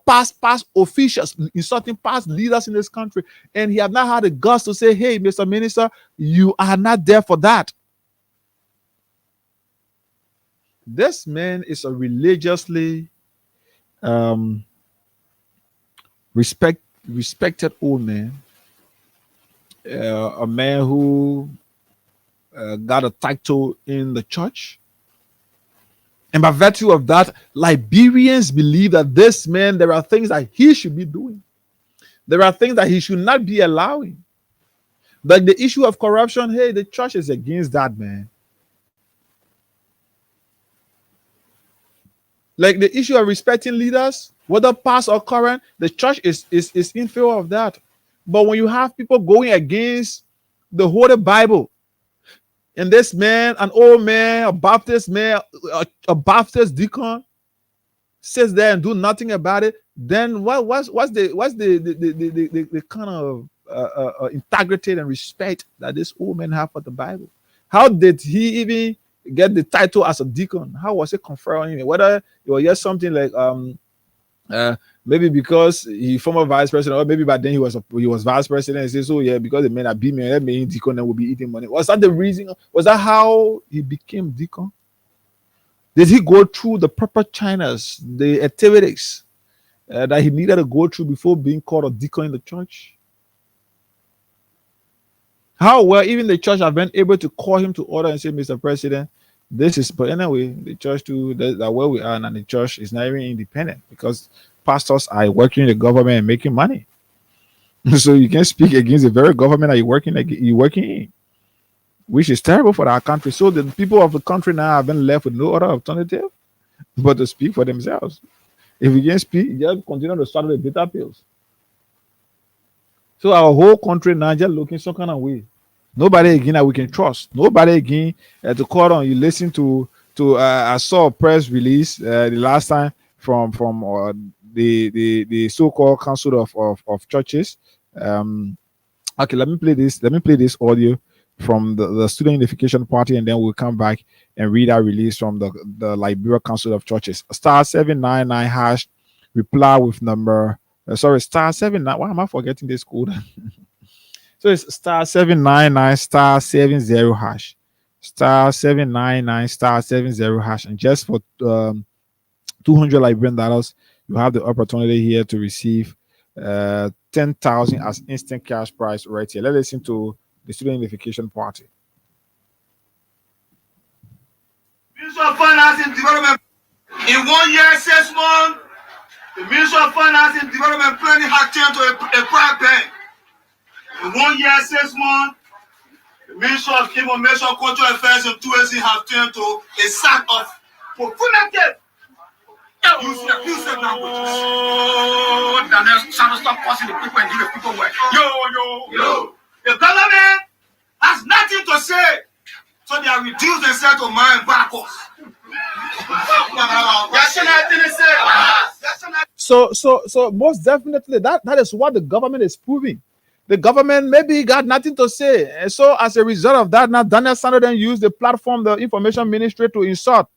past officials, insulting past leaders in this country. And he have not had the guts to say, hey, Mr. Minister, you are not there for that. This man is a religiously respected old man. A man who got a title in the church. And by virtue of that, Liberians believe that this man, there are things that he should be doing. There are things that he should not be allowing. Like the issue of corruption, hey, the church is against that, man. Like the issue of respecting leaders, whether past or current, the church is in favor of that. But when you have people going against the Holy Bible, and this man, an old man, a Baptist man, a Baptist deacon, sits there and do nothing about it, then what's the kind of integrity and respect that this old man have for the Bible? How did he even get the title as a deacon? How was it conferred on him? Whether it was just something like maybe because he former vice president, or maybe back then he was vice president and says, so yeah, because the men are being that mean deacon and will be eating money. Was that the reason? Was that how he became deacon? Did he go through the proper channels, the activities that he needed to go through before being called a deacon in the church? How well even the church have been able to call him to order and say, Mr. President, this is, but anyway, the church too, that where we are, and the church is not even independent because pastors are working in the government and making money. So you can't speak against the very government that you're working in, which is terrible for our country. So the people of the country now have been left with no other alternative but to speak for themselves. If you can't speak, just continue to swallow the bitter pills. So our whole country now just looking some kind of way. Nobody again that we can trust. Nobody again to call on. You listen to I saw a press release the last time from the so-called Council of Churches. Okay, let me play this audio from the Student Unification Party, and then we'll come back and read our release from the Liberia Council of Churches. *799# reply with number *79. Why am I forgetting this code? So it's *799 *70#. *799 *70#. And just for $200 Liberian, you have the opportunity here to receive 10,000 as instant cash prize right here. Let's listen to the Student Unification Party. Minister of Finance and Development. In 1 year, 6 months, the Minister of Finance and Development planning has turned to a private bank. In 1 year, 6 months, the Minister of Information, Cultural Affairs and Tourism have turned to a site of profanity. You said languages. Oh, Daniel, stop forcing the people and give the people work. Yo. The government has nothing to say, so they are reduced themselves to mind backwards. So most definitely that is what the government is proving. The government maybe got nothing to say, and so as a result of that, now Daniel Sando then used the platform, the information ministry, to insult.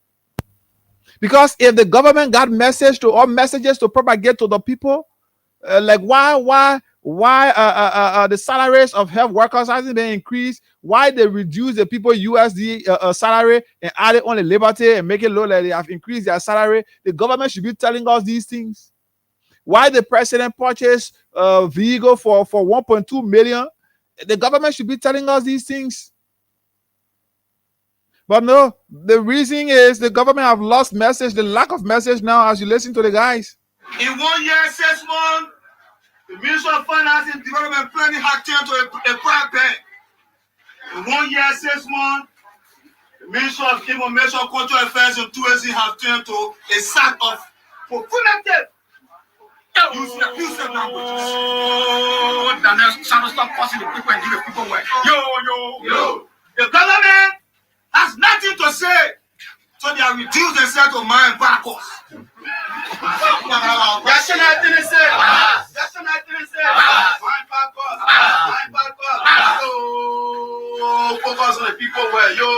Because if the government got messages to propagate to the people, like why the salaries of health workers hasn't been increased, why they reduce the people USD salary and add it on the Liberty and make it look like they have increased their salary. The government should be telling us these things. Why the president purchased a vehicle for 1.2 million, the government should be telling us these things. But no, the reason is the government have lost message, the lack of message now as you listen to the guys. In 1 year, 6 months, the Minister of Finance and Development planning has turned to a private bank. In 1 year, 6 months, the Minister of Information, Cultural Affairs and Tourism have turned to a site of profanity. You said languages. Oh, Daniel, stop forcing the people and give the people work. Yo. The government has nothing to say, so they are reduced themselves to mind backwards. everywhere. Yo.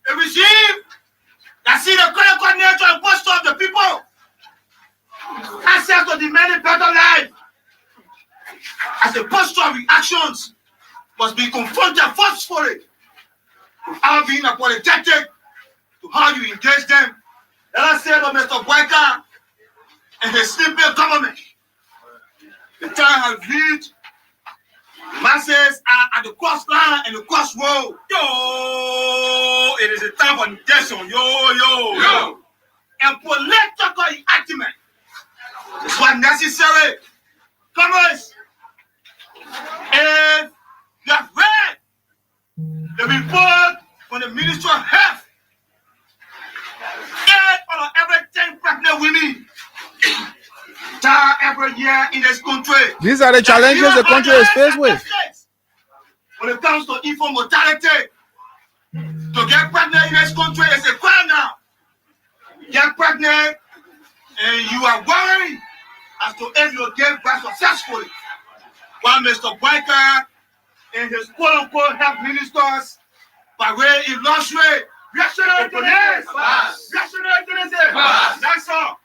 A regime that see the critical nature and posture of the people, access to demanding better life, as a posture of reactions must be confronted forcefully without being apologetic to how you engage them. Let us say to Mr. Boyka and his sleeping government, the time has reached. Masses are at the crossline and the crossroad. Yo, it is a time for negation. Yo. And political enactment is what necessary. Commerce, if you have read the report from the Ministry of Health, 8 out of every 10 pregnant women die every year in this country. These are the challenges the country is faced with. When it comes to infant mortality, to get pregnant in this country is a crime now. Get pregnant and you are worried as to if you give birth successfully. While Mr. Boyka and his quote-unquote health ministers, by way of illustrate, reactionary to this. Reactionary to this. That's all.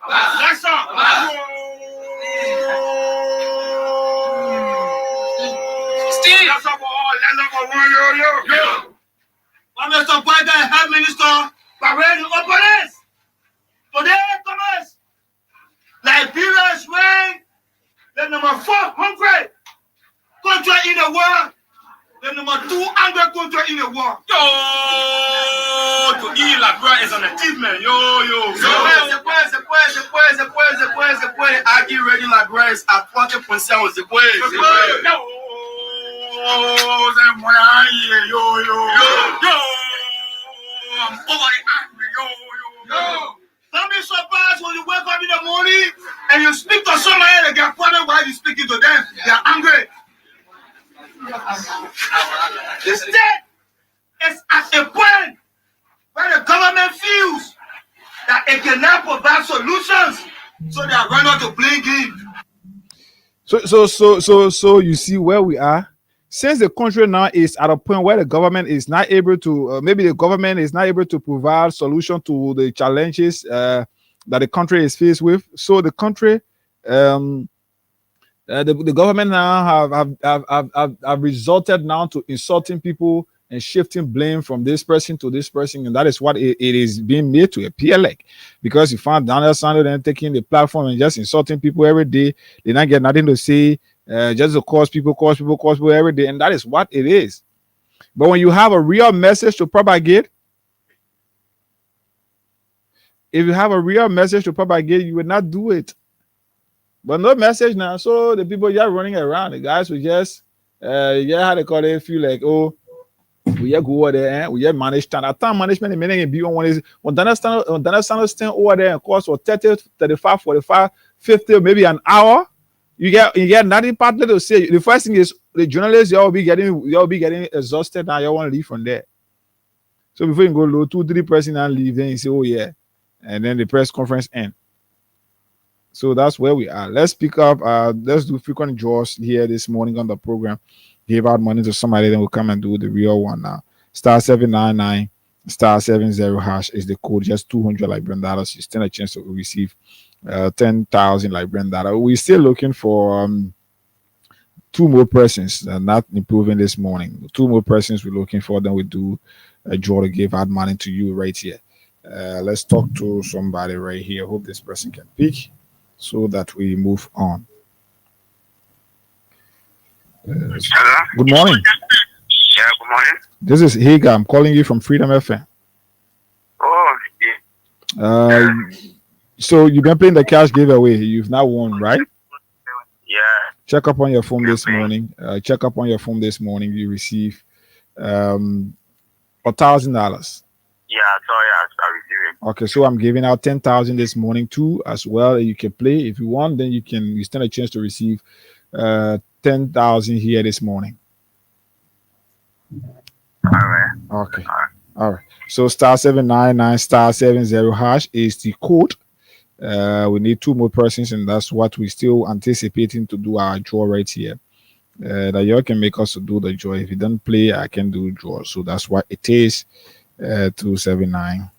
Steve. That's all. Yo. While Mr. Boyka and health minister, by way of opponents, today, Thomas, Liberia is ranked the number 400 country in the world, the number 200 country in the world. Yo, to eat Liberia is an achievement. Yo. Se puede. Aquí ready Liberia is at 20%. Se puede. Yo. I'm over the angry. Yo. Don't be surprised when you wake up in the morning and you speak to somebody and get problem while you speaking to them. They are angry. The state is at a point where the government feels that it cannot provide solutions, so they are running to play game. So you see where we are. Since the country now is at a point where the government is not able to, maybe the government is not able to provide solution to the challenges that the country is faced with. So the country, the government now have resorted now to insulting people and shifting blame from this person to this person, and that is what it is being made to appear like. Because you found Daniel Sanders then taking the platform and just insulting people every day, they not get nothing to say. Just to cause people every day, and that is what it is. But when you have a real message to propagate, you would not do it. But no message now, so the people just running around, the guys will just how they call it, feel like, oh, we just go over there, we just manage time. At time management, meaning be on one is when Daniel Sanders stand over there and cost for 30, 35, 45, 50, maybe an hour. You get nothing partly to say. The first thing is the journalists, y'all be getting exhausted now. Y'all want to leave from there. So before you go low, 2-3 person and leave, then you say, oh yeah, and then the press conference end. So that's where we are. Let's pick up. Let's do frequent draws here this morning on the program. Give out money to somebody, then we'll come and do the real one now. *799 *70# is the code. Just $200 Liberian dollars. You stand a chance to receive 10,000 Liberian dollars. We're still looking for 2 more persons. Not improving this morning. 2 more persons we're looking for. Then we do a draw to give out money to you right here. Let's talk to somebody right here. Hope this person can pick so that we move on. Hello? Good morning. Yeah, good morning. This is Hager. I'm calling you from Freedom FM. Oh, yeah. So you've been playing the cash giveaway. You've now won, right? Yeah. Check up on your phone this morning. You receive $1,000. Yeah, sorry, I received it. Okay, so I'm giving out 10,000 this morning too, as well. You can play if you want. Then you stand a chance to receive 10,000 here this morning. All right. Okay. All right. So *799 *70# is the code. We need 2 more persons, and that's what we're still anticipating to do our draw right here. that y'all can make us to do the draw. If you don't play, I can do draw. So that's why it is 279.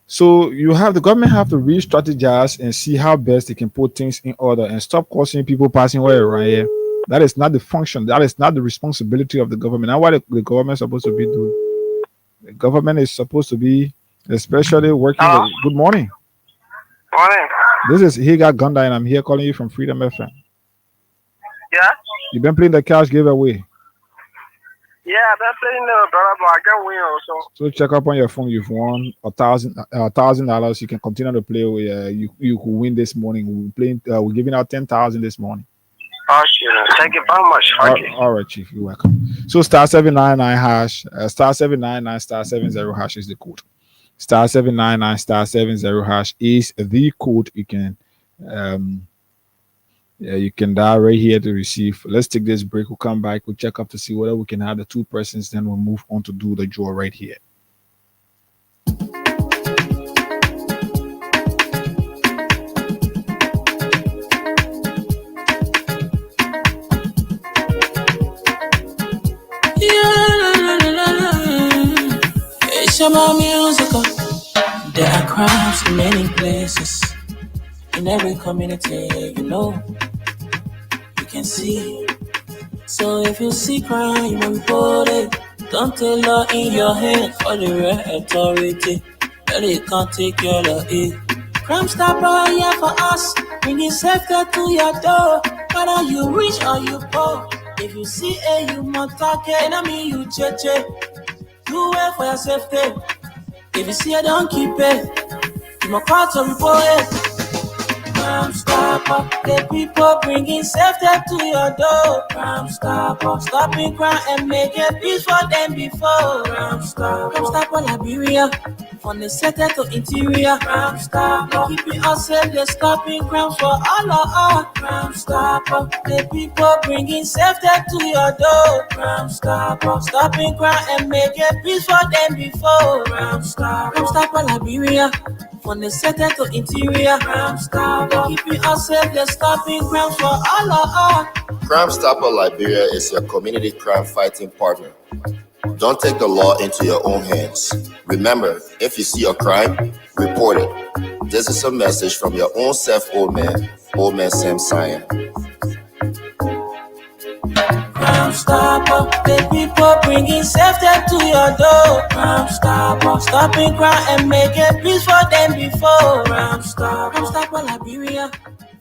So the government have to re-strategize and see how best they can put things in order and stop causing people passing away around here. That is not the function. That is not the responsibility of the government. Now, what the government is supposed to be doing? The government is supposed to be, especially working. Good morning. Morning. This is Higa Gunda, and I'm here calling you from Freedom FM. Yeah? You've been playing the cash giveaway. Yeah, I've been playing the brother, but I can win also. So check up on your phone. You've won $1,000. You can continue to play. You could win this morning. We're giving out 10,000 this morning. Okay, thank you very much. Okay. All right, Chief. You're welcome. So *799 hash, *799 *70 hash is the code. *799 *70 hash is the code. You can you can dial right here to receive. Let's take this break. We'll come back. We'll check up to see whether we can have the 2 persons. Then we'll move on to do the draw right here. Shama musical. There are crimes in many places, in every community, you can see. So if you see crime, you report it. Don't take law in your hands for the real authority. That it can't take your law in. Crime stopper here for us, bringing safety to your door. Whether you rich or you poor, if you see you must talk it. Enemy you cheche. Do it for your safety. If you see it, don't keep it. You must call to report it. Crime stopper, the people bringing safety to your door. Crime stopper, stopping crime and making peace for them before. Crime stopper, Liberia, from the center to interior. Crime stopper, keeping us safe, they're stopping crime for all of us. Crime stopper, the people bringing safety to your door. Crime stopper, stopping crime and making peace for them before. Crime stopper, Liberia, from the center to interior. Crime stopper, keeping us safe, they're stopping crime for all of us. Crime Stopper Liberia is your community crime fighting partner. Don't take the law into your own hands. Remember, if you see a crime, report it. This is a message from your own self, Old Man Sam Cyan. Crime Stopper, the people bringing safety to your door. Crime Stopper, stopping crime and making peace for them before. Crime Stopper, Liberia,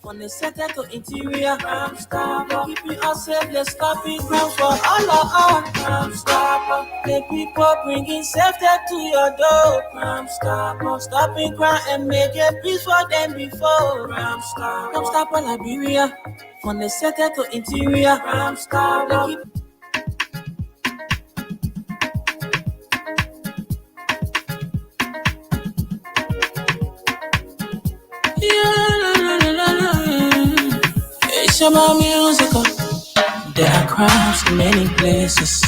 from the center to interior. Crime Stopper, keeping us safe, they're stopping crime for all of us. Crime Stopper, the people bringing safety to your door. Crime Stopper, stopping crime and making peace for them before. Crime Stopper, Liberia, from the center to interior. Crime Stopper. Shama musical. There are crimes in many places,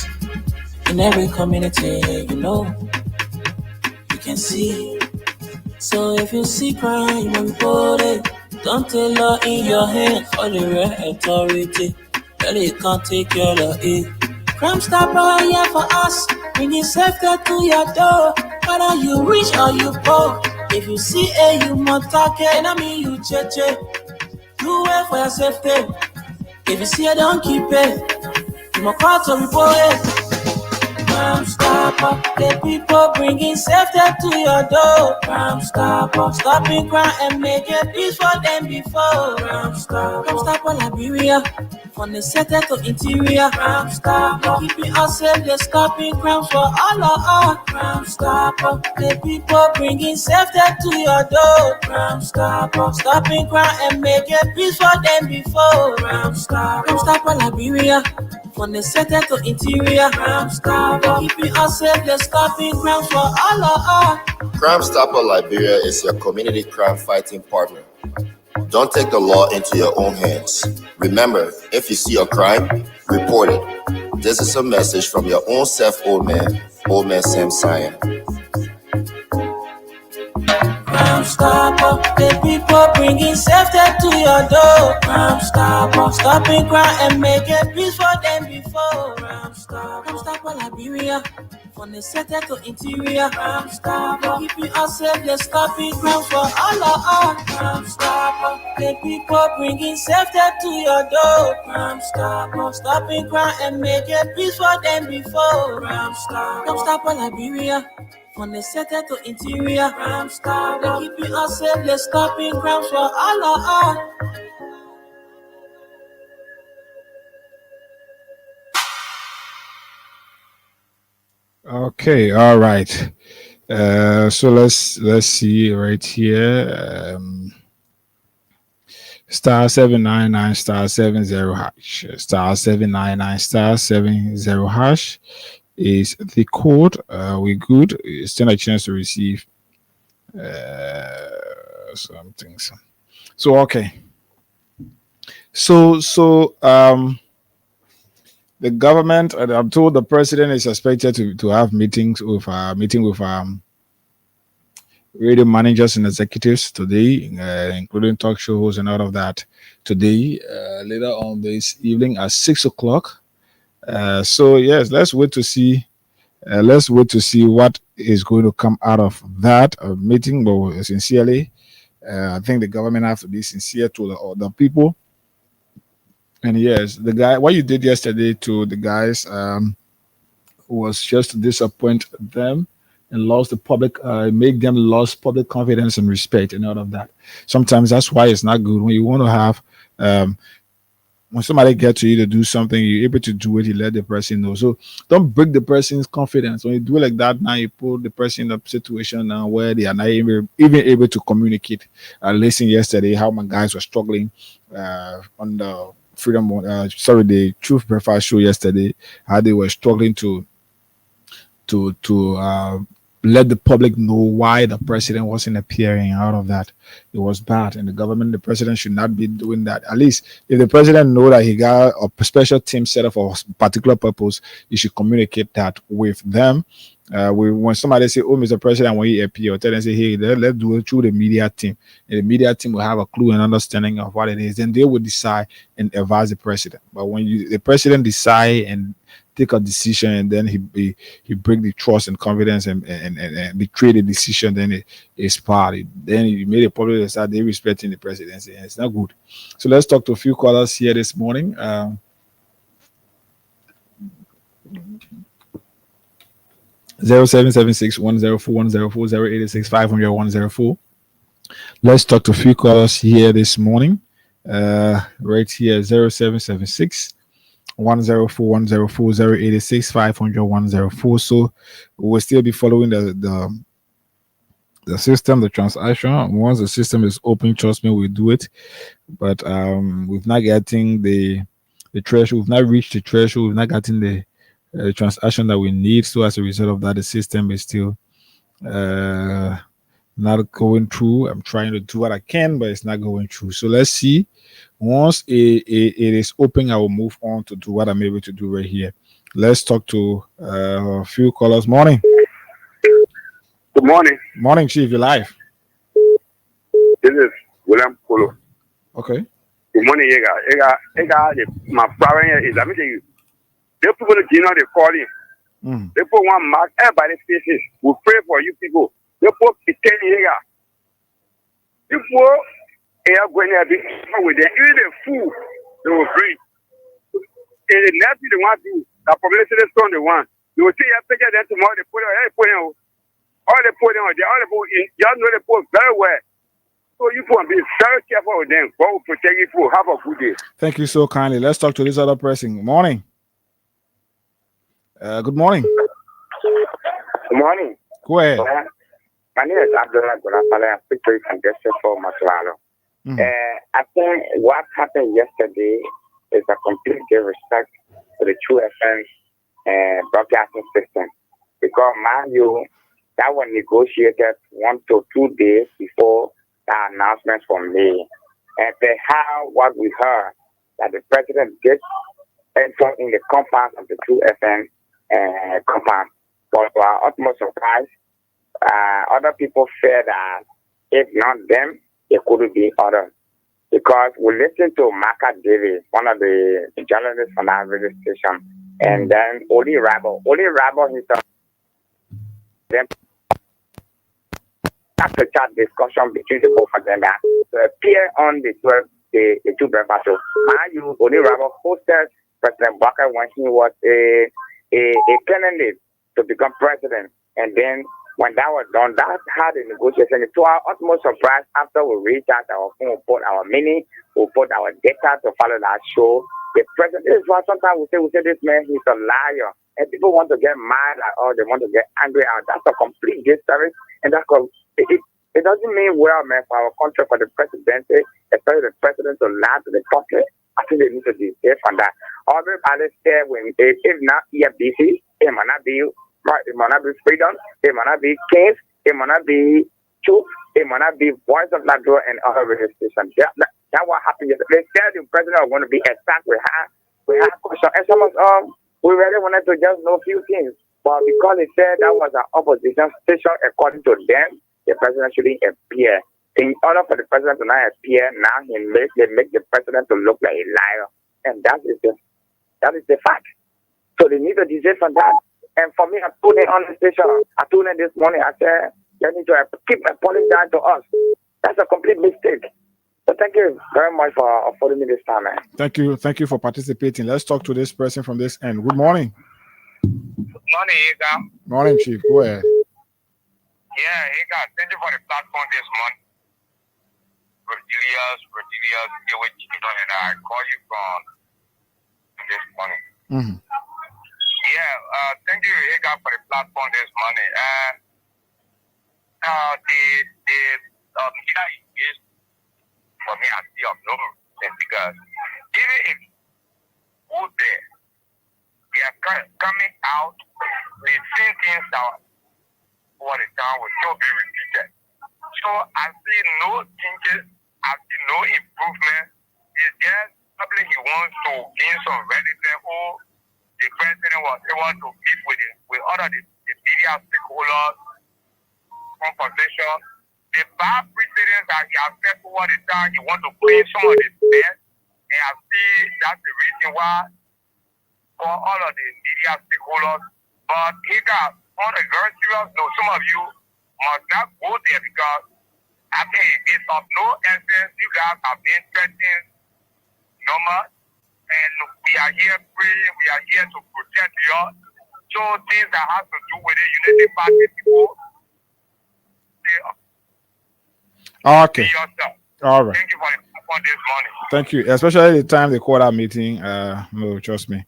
in every community, you can see. So if you see crime, you report it. Don't take law in your hands for the real authority. That it can't take your law in. Crime stopper here for us, bringing safety to your door. Whether you rich or you poor, if you see you must talk it. Enemy you cheche. Do it for your safety. If you see it, don't keep it. You must call to report it. Crime Stopper, the people bringing safety to your door. Crime Stopper, stopping crime and making peace for them before. Crime Stopper, Liberia, from the center to interior. Crime Stopper, keeping us safe, they're stopping crime for all of us. Crime Stopper, the people bringing safety to your door. Crime Stopper, stopping crime and making peace for them before. Crime Stopper, Liberia, from the center to interior. Crime Stopper, keeping us safe, they're stopping crime for all of us. Crime Stopper Liberia is your community crime fighting partner. Don't take the law into your own hands. Remember, if you see a crime, report it. This is a message from your own self, Old Man Sam Cyan. Crime Stopper, the people bringing safety to your door. Crime Stopper, stopping crime and making peace for them before. Crime Stopper, Liberia. From the center to interior, Crime Stopper, keeping us safe, let's stop it, crime for all of us. Crime Stopper, the people bringing safety to your door. Crime Stopper, stopping crime and making peace for them before. Crime Stopper, Liberia. From the center to interior, Crime Stopper, keeping us safe, let's stop it, crime for all of us. Okay, all right. So let's see right here. Star 799 star 70 hash. Star 799 star 70 hash is the code. We good. Still a chance to receive something. So okay. So the government, I'm told the president is expected to have meetings with radio managers and executives today, including talk shows and all of that today, later on this evening at 6 o'clock. So yes, let's wait to see what is going to come out of that meeting. But sincerely, I think the government have to be sincere to the people. And yes, the guy, what you did yesterday to the guys was just to disappoint them and lost the public, make them lost public confidence and respect and all of that. Sometimes that's why it's not good when you want to have, when somebody gets to you to do something, you're able to do it, you let the person know. So don't break the person's confidence. When you do it like that, now you put the person in a situation now where they are not even able to communicate. Listen yesterday, how my guys were struggling on the the Truth Breakfast show yesterday, how they were struggling to let the public know why the president wasn't appearing. Out of that, it was bad, and the president should not be doing that. At least if the president know that he got a special team set up for a particular purpose, he should communicate that with them. When somebody say, "Oh, Mr. President, when he appear," tell them, say, "Hey, let's do it through the media team." And the media team will have a clue and understanding of what it is. Then they will decide and advise the president. But when the president decide and take a decision, and then he break the trust and confidence and betray the decision, then it's party. Then he made a public decide they respecting the presidency, and it's not good. So let's talk to a few callers here this morning. 0776-104-104-086-500-104. Let's talk to a few callers here this morning. Right here, 0776 104-104-086-500-104. So we'll still be following the system, the transaction. Once the system is open, trust me, we'll do it. But we've not getting the threshold. We've not reached the threshold. We've not gotten the transaction that we need. So as a result of that, the system is still not going through. I'm trying to do what I can, but it's not going through. So let's see. Once it is open, I will move on to do what I'm able to do right here. Let's talk to a few callers. Morning. Good morning. Morning, Chief. You're live. This is William Polo. Okay. Good morning, my parent is, I'm telling you, they people that you know they call him. They put one mark, everybody's faces. We pray for you people. They put 10 years. People are going to be with them. Even the food they will bring. And the next thing they want to do, the population is on the one. They will see you picture them tomorrow, they put it on, all they put it on, y'all know they put very well. So you want to be very careful with them. God will protect you for. Have a good day. Thank you so kindly. Let's talk to this other person. Morning. Good morning. Good morning. Go ahead. My name is Abdullah Golafale. I'm speaking from District 4 Matlalo. I think what happened yesterday is a complete disrespect to the True FM broadcasting system. Because, mind you, that was negotiated 1 to 2 days before the announcement from me. And how what we heard that the president did enter in the compound of the True FM compound. But to our utmost surprise, other people fear that If not them, it could be others. Because we listened to Maka Davis, one of the journalists from our radio station, and then Oli Rabo. Oli Rabo, he said, that's a chat discussion between the both of them to appear on the 2 battle. You, Oli Rabo, hosted President Baka when he was a candidate to become president. And then when that was done, that's how the negotiation. To our utmost surprise, after we reached out our phone, we put our mini, we put our data to follow that show. The president, this is why sometimes we say this man, he's a liar. And people want to get mad or they want to get angry out. That's a complete disservice. And that's because it doesn't mean well, man, for our country, for the presidency, especially the president to lie to the public. I think they need to be safe on that. Everybody said if not EFBC, it might not be freedom, it might not be Kings, it might not be Truth, it might not be Voice of Ladro and other radio stations. That's what happened yesterday. They said the president was going to be attacked. We had questions. And some of we really wanted to just know a few things. But because they said that was an opposition station, according to them, the president shouldn't appear. In order for the president to not appear, now they make the president to look like a liar. And that is the fact. So they need to desist from that. And for me, I told it on the station. I told it this morning. I said, they need to keep apologizing to us. That's a complete mistake. So thank you very much for affording me this time, man. Thank you for participating. Let's talk to this person from this end. Good morning. Good morning, Ega. Morning, Chief. Go ahead. Yeah, Ega, thank you for the platform this morning. Virgilius, and I call you from this morning. Mm-hmm. Yeah, thank you, Ega, for the platform this morning. The media is, for me, I see of no sense because even if who's there, we are coming out, the same things that over the time will still be repeated. So I see no changes, I see no improvement. It's just probably he wants to gain some relevance or the president was able to meet with other the media stakeholders, conversation. The bad precedents that he has set over the time, he wants to bring some of the best, and I see that's the reason why for all of the media stakeholders. But he got on a very serious note, some of you must not go there because I mean it's of no essence. You guys have been threatened normal. And we are here praying, we are here to protect you. So things that have to do with the Unity Party people, okay. All right. Thank you for this morning. Thank you. Especially the time they call that meeting. No, trust me.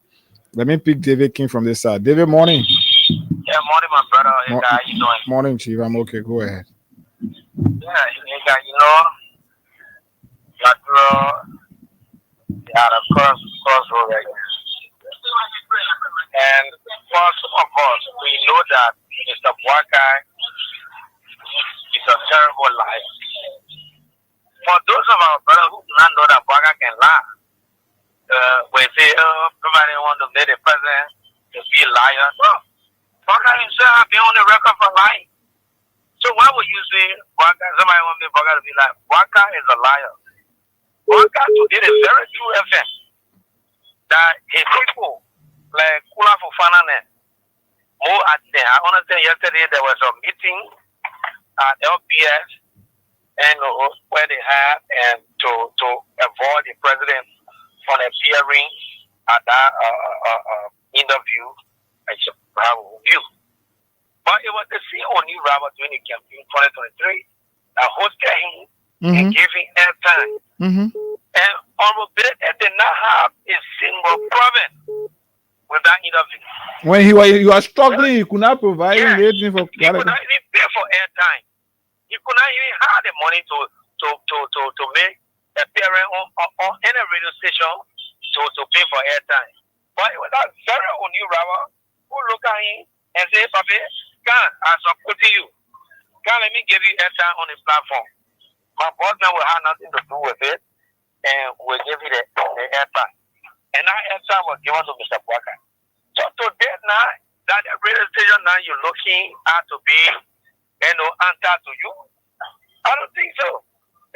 Let me pick David King from this side. David, morning. Yeah, morning, my brother. Hey, how you doing? Morning, Chief. I'm okay. Go ahead. Yeah, out of crossroad right now. And for some of us, we know that Mr. Bwaka is a terrible liar. For those of our brothers who do not know that Bwaka can lie, we say, everybody want to make the president to be a liar. No, Bwaka himself has been on the record for lying. So why would you say Bwaka, somebody want me Bwaka to be like, Bwaka is a liar? Bwaka did a very true FM that his people, like Kula Fofana, more at there. I understand yesterday there was a meeting at LPS and where they had and to avoid the president from appearing at that interview and review. But it was the CEO New Robert during the campaign 2023 that hosted him and gave him airtime. And Honorable Bill did not have a single problem with that interview. When he was struggling, he could not provide anything for. He could not even pay for airtime. He could not even have the money to make appearance on any radio station to pay for airtime. But it was that very new Robert who looked at him and said, Papi, God, I'm supporting you. God, let me give you airtime on the platform. My boss now will have nothing to do with it, and we'll give you the airtime. And that airtime was given to Mr. Bwaka. So today now, that radio station now you're looking at to be, answer to you. I don't think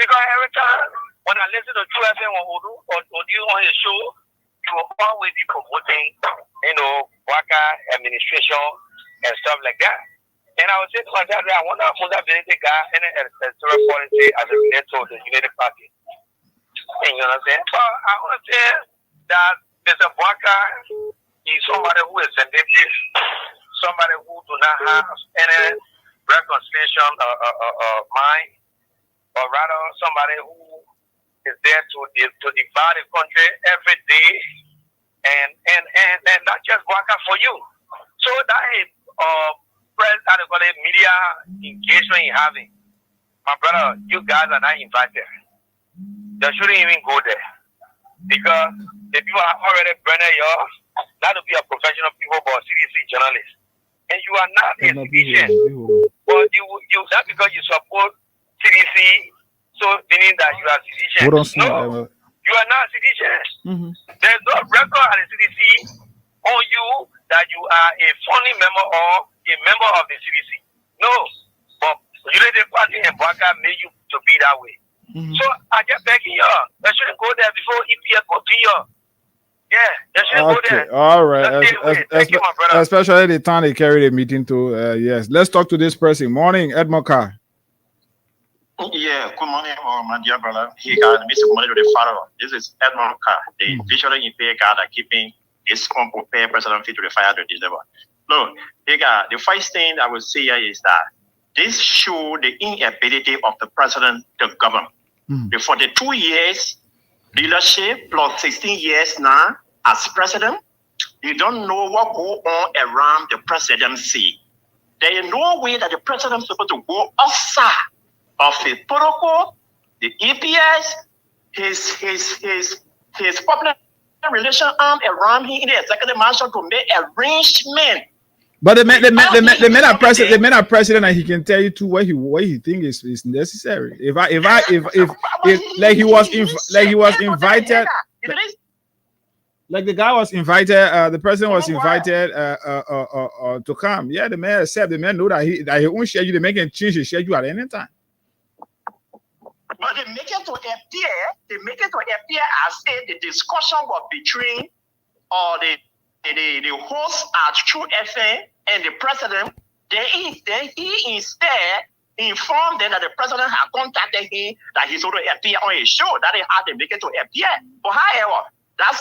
Because every time when I listen to True FM or you on his show, you will always be promoting, Waka administration and stuff like that. And I was saying to myself, I wonder if that the guy in the electoral policy as a related to the United Party. And you know what I'm saying? But I want to say that Mr. Waka is somebody who is sensitive, somebody who do not have any reconciliation mind, or rather somebody who is there to divide the country every day, and not just Waka for you. So that is media engagement you're having. My brother, you guys are not invited. They shouldn't even go there. Because the people are already burning you, not to be a professional people, but CDC journalists. And you are not a citizen. But you not because you support CDC, so meaning that you are citizen. No, you are not a citizen. There's no record at the CDC on you that you are a founding member or a member of the CDC. No, but United Party and Waka made you to be that way. So I just beg you, they shouldn't go there before EPF go to you. Yeah, they shouldn't go there. All right. Thank you, my brother. Especially the time they carry the meeting to, yes. Let's talk to this person. Morning, Edmond Carr. Yeah, good morning, my dear brother. Hey, God, Mr. Good to the father. This is Edmond Carr, the visually impaired God that keeping this unprepared president fit to the fire to deliver. Look, hey, God, the first thing I will say here is that this shows the inability of the president to govern. The 42 years leadership plus 16 years now as president, you don't know what go on around the presidency. There is no way that the president is supposed to go outside of the protocol, the EPS, his public relation arm around him in the executive mansion to make arrangement. But the men are president, and he can tell you too what he thinks is necessary. If he was invited, like the guy was invited, the president was invited to come. Yeah, the man accept. The man know that he won't share you. They make him change his schedule at any time. But they make it to appear as if the discussion was between the host at True FM and the president. Then he instead informed them that the president had contacted him that he's going to appear on his show, that he had to make it to appear. But however, that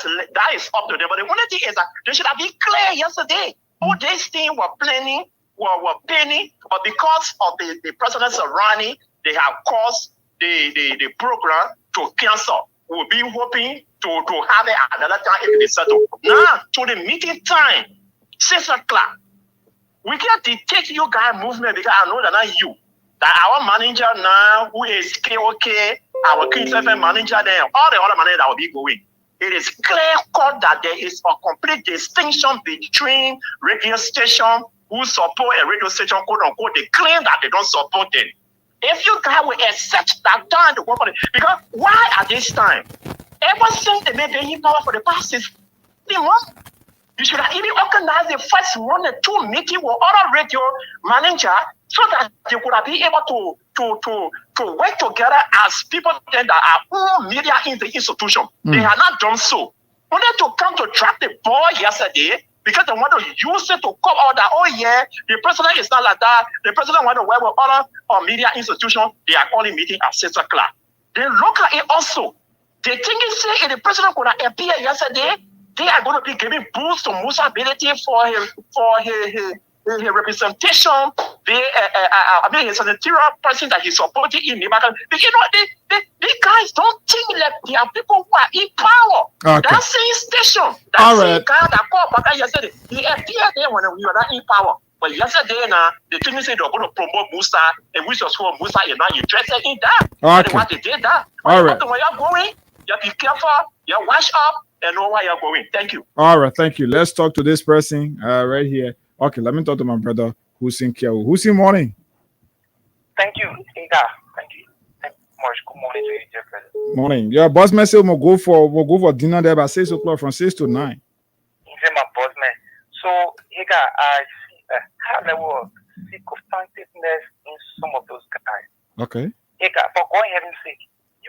is up to them. But the only thing is that they should have been clear yesterday. All these things were planning, were pending, but because of the president's running, they have caused the program to cancel. We'll be hoping to have it another time if it is settled. Now, to the meeting time, 6 o'clock. We can't detect you guys movement because I know that not you. That our manager now, who is KOK, our Kings FM manager there, all the other managers that will be going. It is clear cut that there is a complete distinction between radio station who support a radio station, quote unquote, they claim that they don't support them. If you guys will accept that time to work on it, because why at this time? Ever since they made the power for the past 16 months, you should have even organized the first 1 or 2 meetings with other radio managers so that they could have been able to work together as people that are all media in the institution. They have not done so. Only to come to drop the ball yesterday because they want to use it to cover all that. Oh yeah, the president is not like that. The president want to work with other media institutions. They are only meeting at 6 o'clock. Then look at it also. They think if the president could have appeared yesterday, they are going to be giving boost to Musa's ability for his representation. His senatorial person that he's supporting in the market. You know, these guys don't think like they are people who are in power. Okay. That same station, that same guy that called Baka yesterday, he appeared there when we were not in power. But yesterday now, the thing is they're going to promote Musa, and which was who Musa is not interested in that. Okay. What they did that. All right. When you're going, you be careful, you wash up, and know where you're going. Thank you. All right, thank you. Let's talk to this person right here. Okay, let me talk to my brother, Hussein Kiawu. Hussein, morning. Thank you, Inga. Thank you. Thank you much. Good morning to you, Jeffrey. Morning. Your boss man said we'll go for dinner there by 6 o'clock from 6 to 9. He's my boss man. So, Inga, I see a high level of sycophantiveness in some of those guys. Okay. Inga, for God's heaven's sake,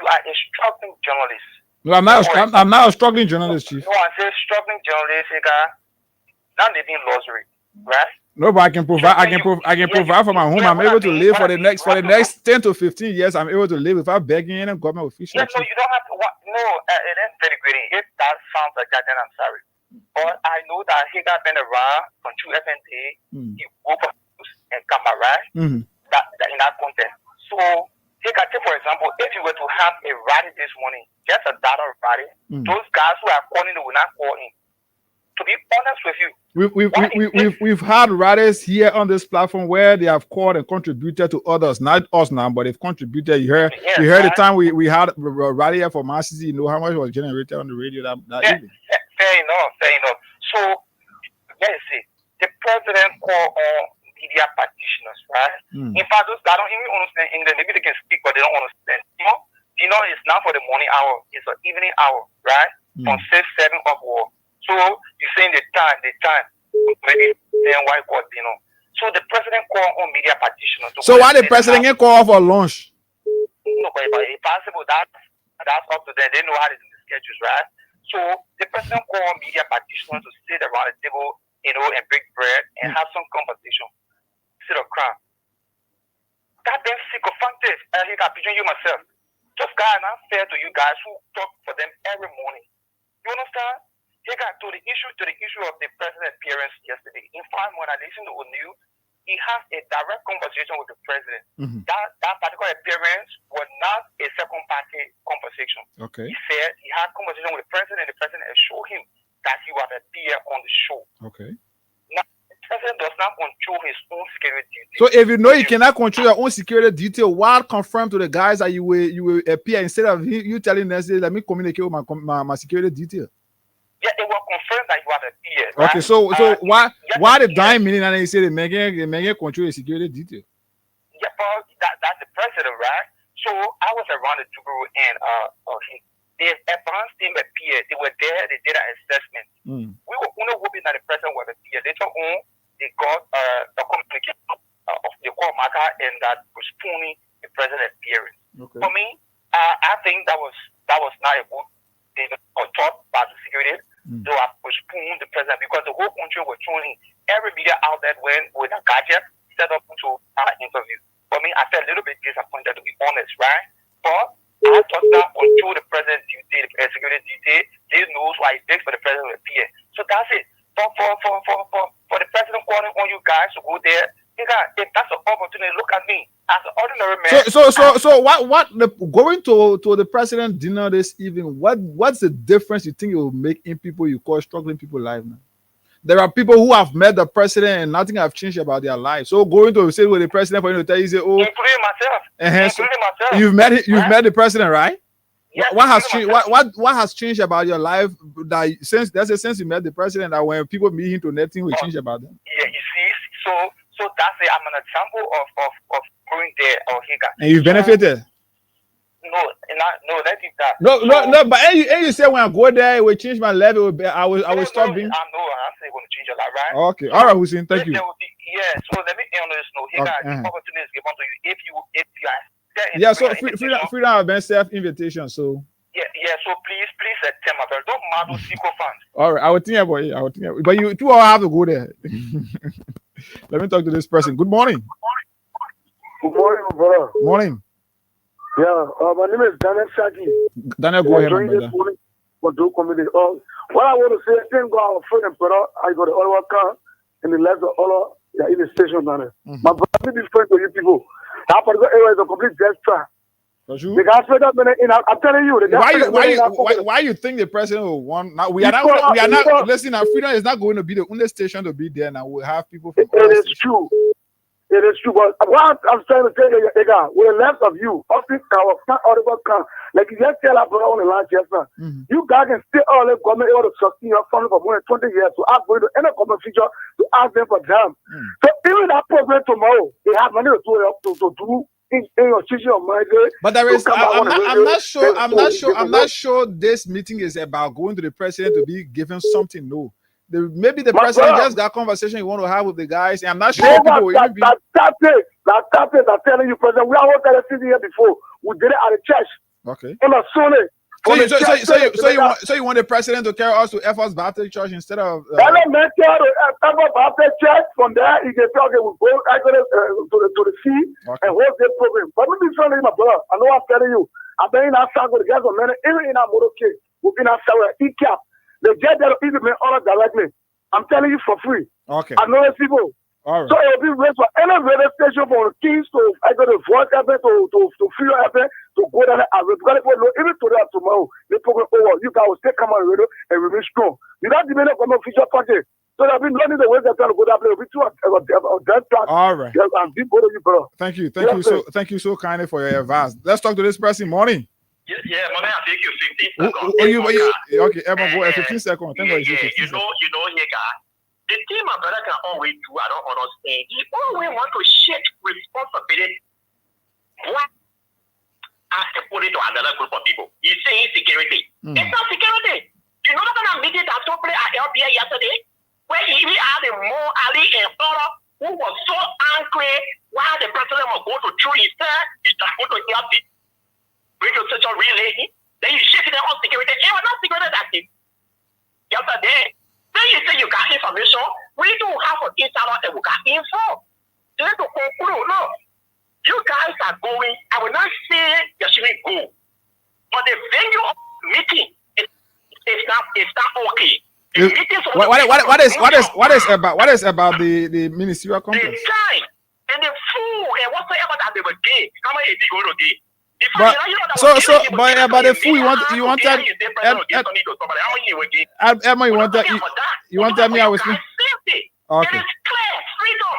You are a struggling journalist. No, I'm not a struggling journalist, Chief. No, I say struggling journalist, not living luxury, right? No, but I can provide for my home. I'm able to live for the next 10 to 15 years. I'm able to live without begging any government official. Yeah, no, you don't have to. It is denigrating. If that sounds like that, then I'm sorry. But I know that he got been around from True FNT. He woke up and come back, right? That in that context. So, take for example, if you were to have a rally this morning, just a data rally, those guys who are calling, they will not call in. To be honest with you, we've had rallies here on this platform where they have called and contributed to others, not us now, but they've contributed. You heard the time we had a rally here for Massey. You know how much was generated on the radio that evening. Fair enough. So let's see, the president called on media practitioners, right? In fact, those guys don't even understand English. Maybe they can speak, but they don't understand. Dinner is not for the morning hour; it's an evening hour, right? From 6, 7 upward. So you're saying the time, maybe then why call dinner? So the president called on media practitioners. So why the president get called for lunch? No, but it's possible that's up to them. They know how to do the schedules, right? So the president called on media practitioners to sit around the table, and break bread and have some conversation. Sit of crime. That being sycophantic, between you myself. Just guys not fair to you guys who talk for them every morning. You understand? He got to the issue of the president's appearance yesterday. In fact, when I listened to O'Neill, he has a direct conversation with the president. That particular appearance was not a second party conversation. Okay. He said he had a conversation with the president, and the president assured him that he would appear on the show. Okay. Now, the president does not control his own security details. So if you know you cannot control your own security detail, why confirm to the guys that you will appear instead of you telling them, let me communicate with my security detail? Yeah, it was confirmed that you have a peer. Okay, right? why the dying meaning and they say they make control your security detail? Yeah, but that's the president, right? So I was around the Jubilee and the advanced team at peer, they were there, they did an assessment. We were only hoping that the president was a peer. Later on, they got a communication of the call marker and that postponing the president's appearance. Okay. For me, I think that was not a good thing or thought by the security. They were postponing the president because the whole country was tuning. Every media outlet went with a gadget set up to interview. For me, I felt a little bit disappointed, to be honest, right? But I thought that control the president's duty, the security duty, they knows why it takes for the president to appear. So that's it. For the president calling on you guys to go there, if that's an opportunity, look at me as an ordinary man. So what going to the president dinner this evening? What's the difference you think it will make in people you call struggling people life now? There are people who have met the president and nothing have changed about their life. So going to sit with the president for you to tell you, say, oh, including myself. You've met the president, right? Yes, what has changed? What has changed about your life that since you met the president that when people meet him to nothing will change about them? Yeah, you see, so that's it. I'm an example of going there or here. And you've benefited. No, let it that. No. But you say when I go there, it will change my level. I will stop being. I'm saying going to change your life, right? Okay, all right, Hussein, thank you. So let me end on this note. Here, the opportunity is given to you if you are. Yeah, so freedom of event self-invitation. So yeah. So please tell my brother, don't mad with Seco fans. All right, I will think about it. But you two all have to go there. Let me talk to this person. Good morning. Good morning, brother. Morning. Yeah, my name is Daniel Shaki. Daniel, go ahead, brother. What I want to say, thank God, our friend and brother, I got the Ottawa car and the left of all in the station, man. My brother is friend to you people. That particular area is a complete death trap. The guys fed up, I'm telling you. Why you think the president will want? Now we are not. Listen, now Freedom is not going to be the only station to be there. Now we'll have people from. It is true. But what I'm trying to tell you, with the left of you, often our audible come, like you just tell our brother on the line just now, you guys can still all the government able to sustain your family for more than 20 years. So I'm going to end up government future to ask them for them. So even that program tomorrow, they have money to do. In your teaching of mind, but there is. I'm not sure this meeting is about going to the president to be given something. No. Maybe the president just got conversation you want to have with the guys. And I'm not sure people will That's it. I'm telling you, President. We are all telling you here before. We did it at the church. Okay. On a Sunday. So you want the president to carry us to Efforts Baptist Church instead of Baptist Church. From there, he can talk. We go to the sea and hold this program. But let me tell you, my brother. I know I'm telling you. I've been in our south with the guys on many, even in our motor case. We've been outside with ECAP. The judge that even been ordered directly. I'm telling you for free. Okay. I know the people. All right. So it will be raised for any radio station from the Kings to I go to Voice FM to Feel FM to go down there. Even today or tomorrow, the program over. You guys will still come on the radio and remain strong. You don't depend on official party. So they've been learning the ways they're trying to go down there. All right. Thank you. Thank you so kindly for your advice. Let's talk to this person. Morning. Yeah, mommy, I'll take you 15 seconds. Okay, Emma, go 15 seconds. Thank you. You know, here, guys. The thing my brother can always do, I don't understand. He always want to shift responsibility. What? Ask to put it to another group of people. He's saying security. It's not security. You know that meeting that took place at LBA yesterday, where he even had a more Ali and Ora who was so angry while the president was going to throw his hair, he's trying to help it. Radio station relay. Then you shift them on security. It was not security that thing. Yesterday. Then you say you got information. We don't have an insider and we got info. You need to conclude. No. You guys are going. I will not say you shouldn't go. But the venue of meeting is not okay. What is about the ministerial conference? The time and the fool and whatsoever that they were gay. How many is he going to get? But the fool you want that Emma, you want that me I was okay. It is clear, freedom,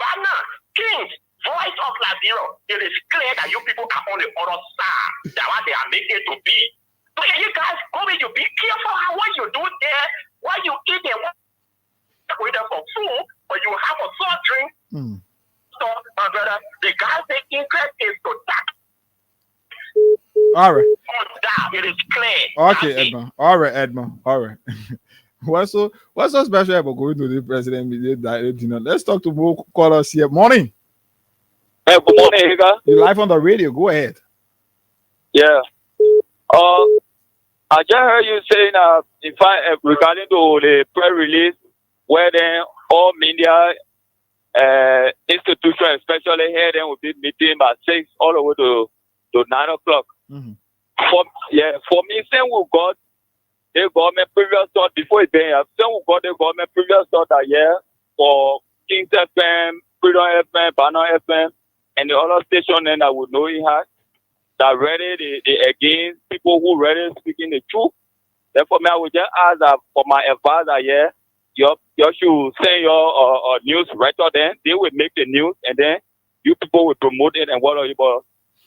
banner, kings, voice of Lazaro. It is clear that you people are on the other side. That's what they are making it to be. So if you guys go in, you be careful how what you do there, what you eat and what with them for food, or you have a soft drink. So my brother, the guys say interest is to tax. All right. It is clear. Okay, Edmond. All right, Edmond. All right. What's so special about going to the president meeting? Let's talk to more callers here. Morning. Hey, good morning, Higa. You're live on the radio. Go ahead. Yeah. I just heard you saying, in fact, regarding to the press release, where then all media institutions, especially here, then will be meeting by 6 all the way to 9 o'clock. For me, saying we got the government previous thought before it being, saying we got the government previous thought that for Kings FM, Freedom FM, Banner FM, and the other station then that we know it has that ready the against people who ready speaking the truth. Therefore, me I would just ask that for my advisor you should send your news writer then they will make the news and then you people will promote it and whatever.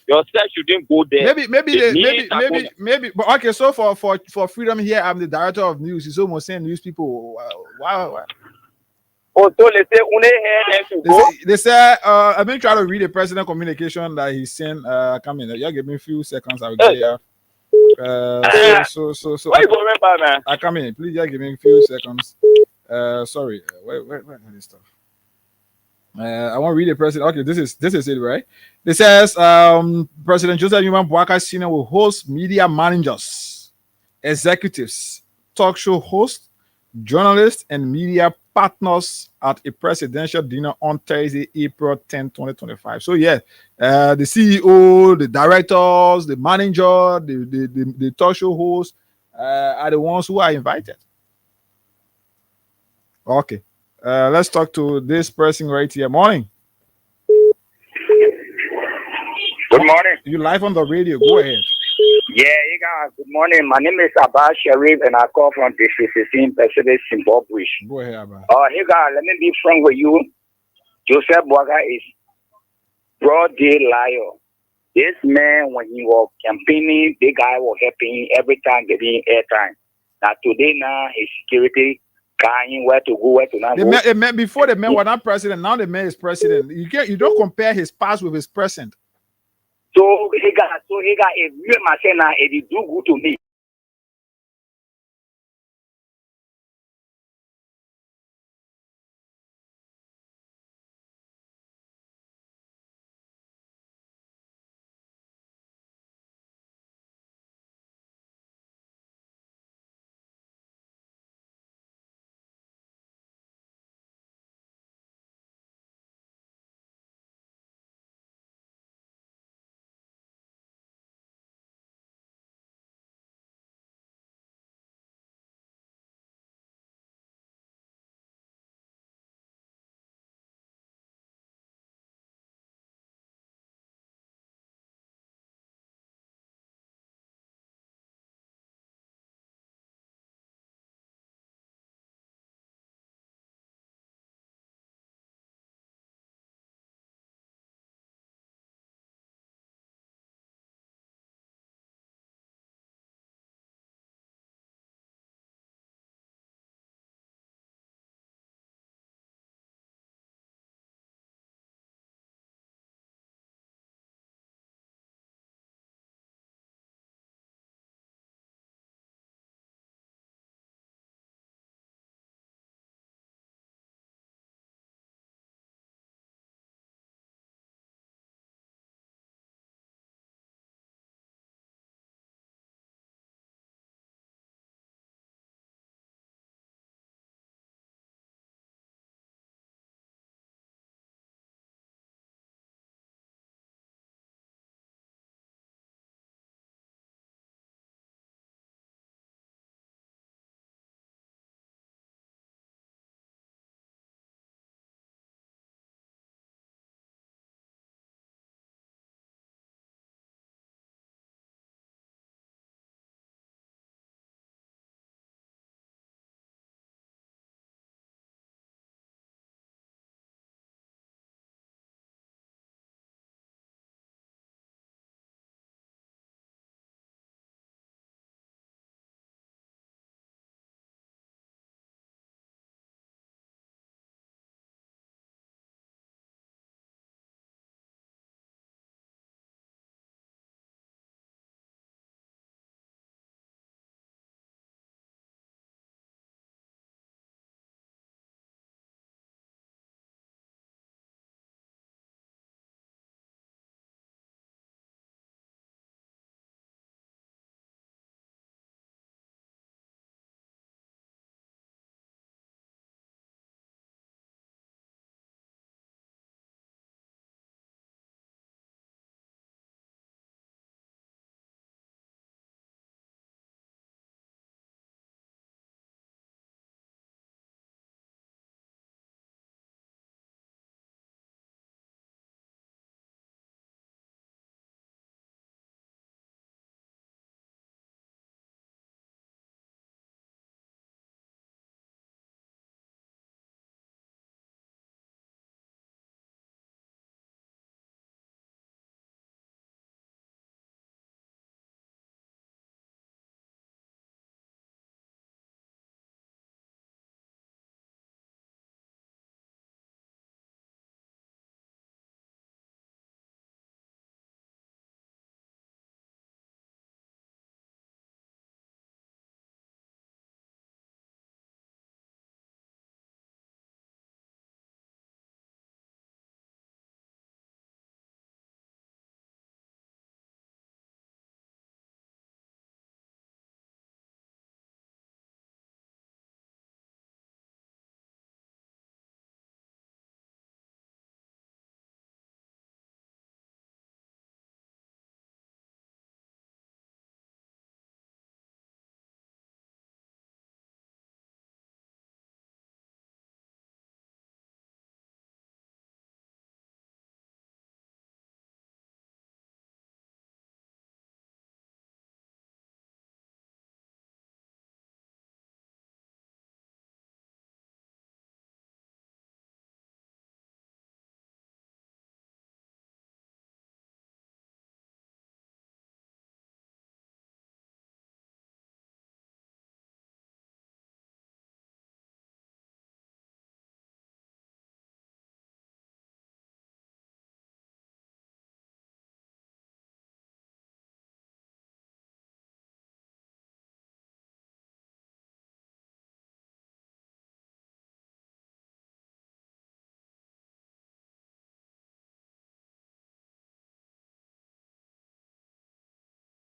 Your set shouldn't go there. Maybe. But okay, so for Freedom here, I'm the director of news. It's almost saying news people. Wow. Oh, so they say only here to go. They say I've been trying to read the president communication that he sent. Come in. You give me a few seconds. I'll get here. So where you going by, man? I come in. Please just give me a few seconds. Sorry. Where this stuff? I want to read the president. Okay, this is it, right? This says President Joseph Newman Boakai Sr. will host media managers, executives, talk show hosts, journalists, and media partners at a presidential dinner on Thursday, April 10, 2025. So the CEO, the directors, the manager, the talk show hosts are the ones who are invited. Okay. Let's talk to this person right here. Morning. Good morning. You live on the radio. Go ahead. Yeah, guys. Good morning. My name is Abbas Sharif, and I call from District 16, Pacific, Zimbabwe. Go ahead, Abbas. Hey, guys. Let me be frank with you. Joseph Boakai is broad day liar. This man, when he was campaigning, the guy was helping every time getting airtime. Now today, his security. Where to go, where to not go. Before the man was not president, now the man is president. You don't compare his past with his present. So he got if you must say now, it do good to me.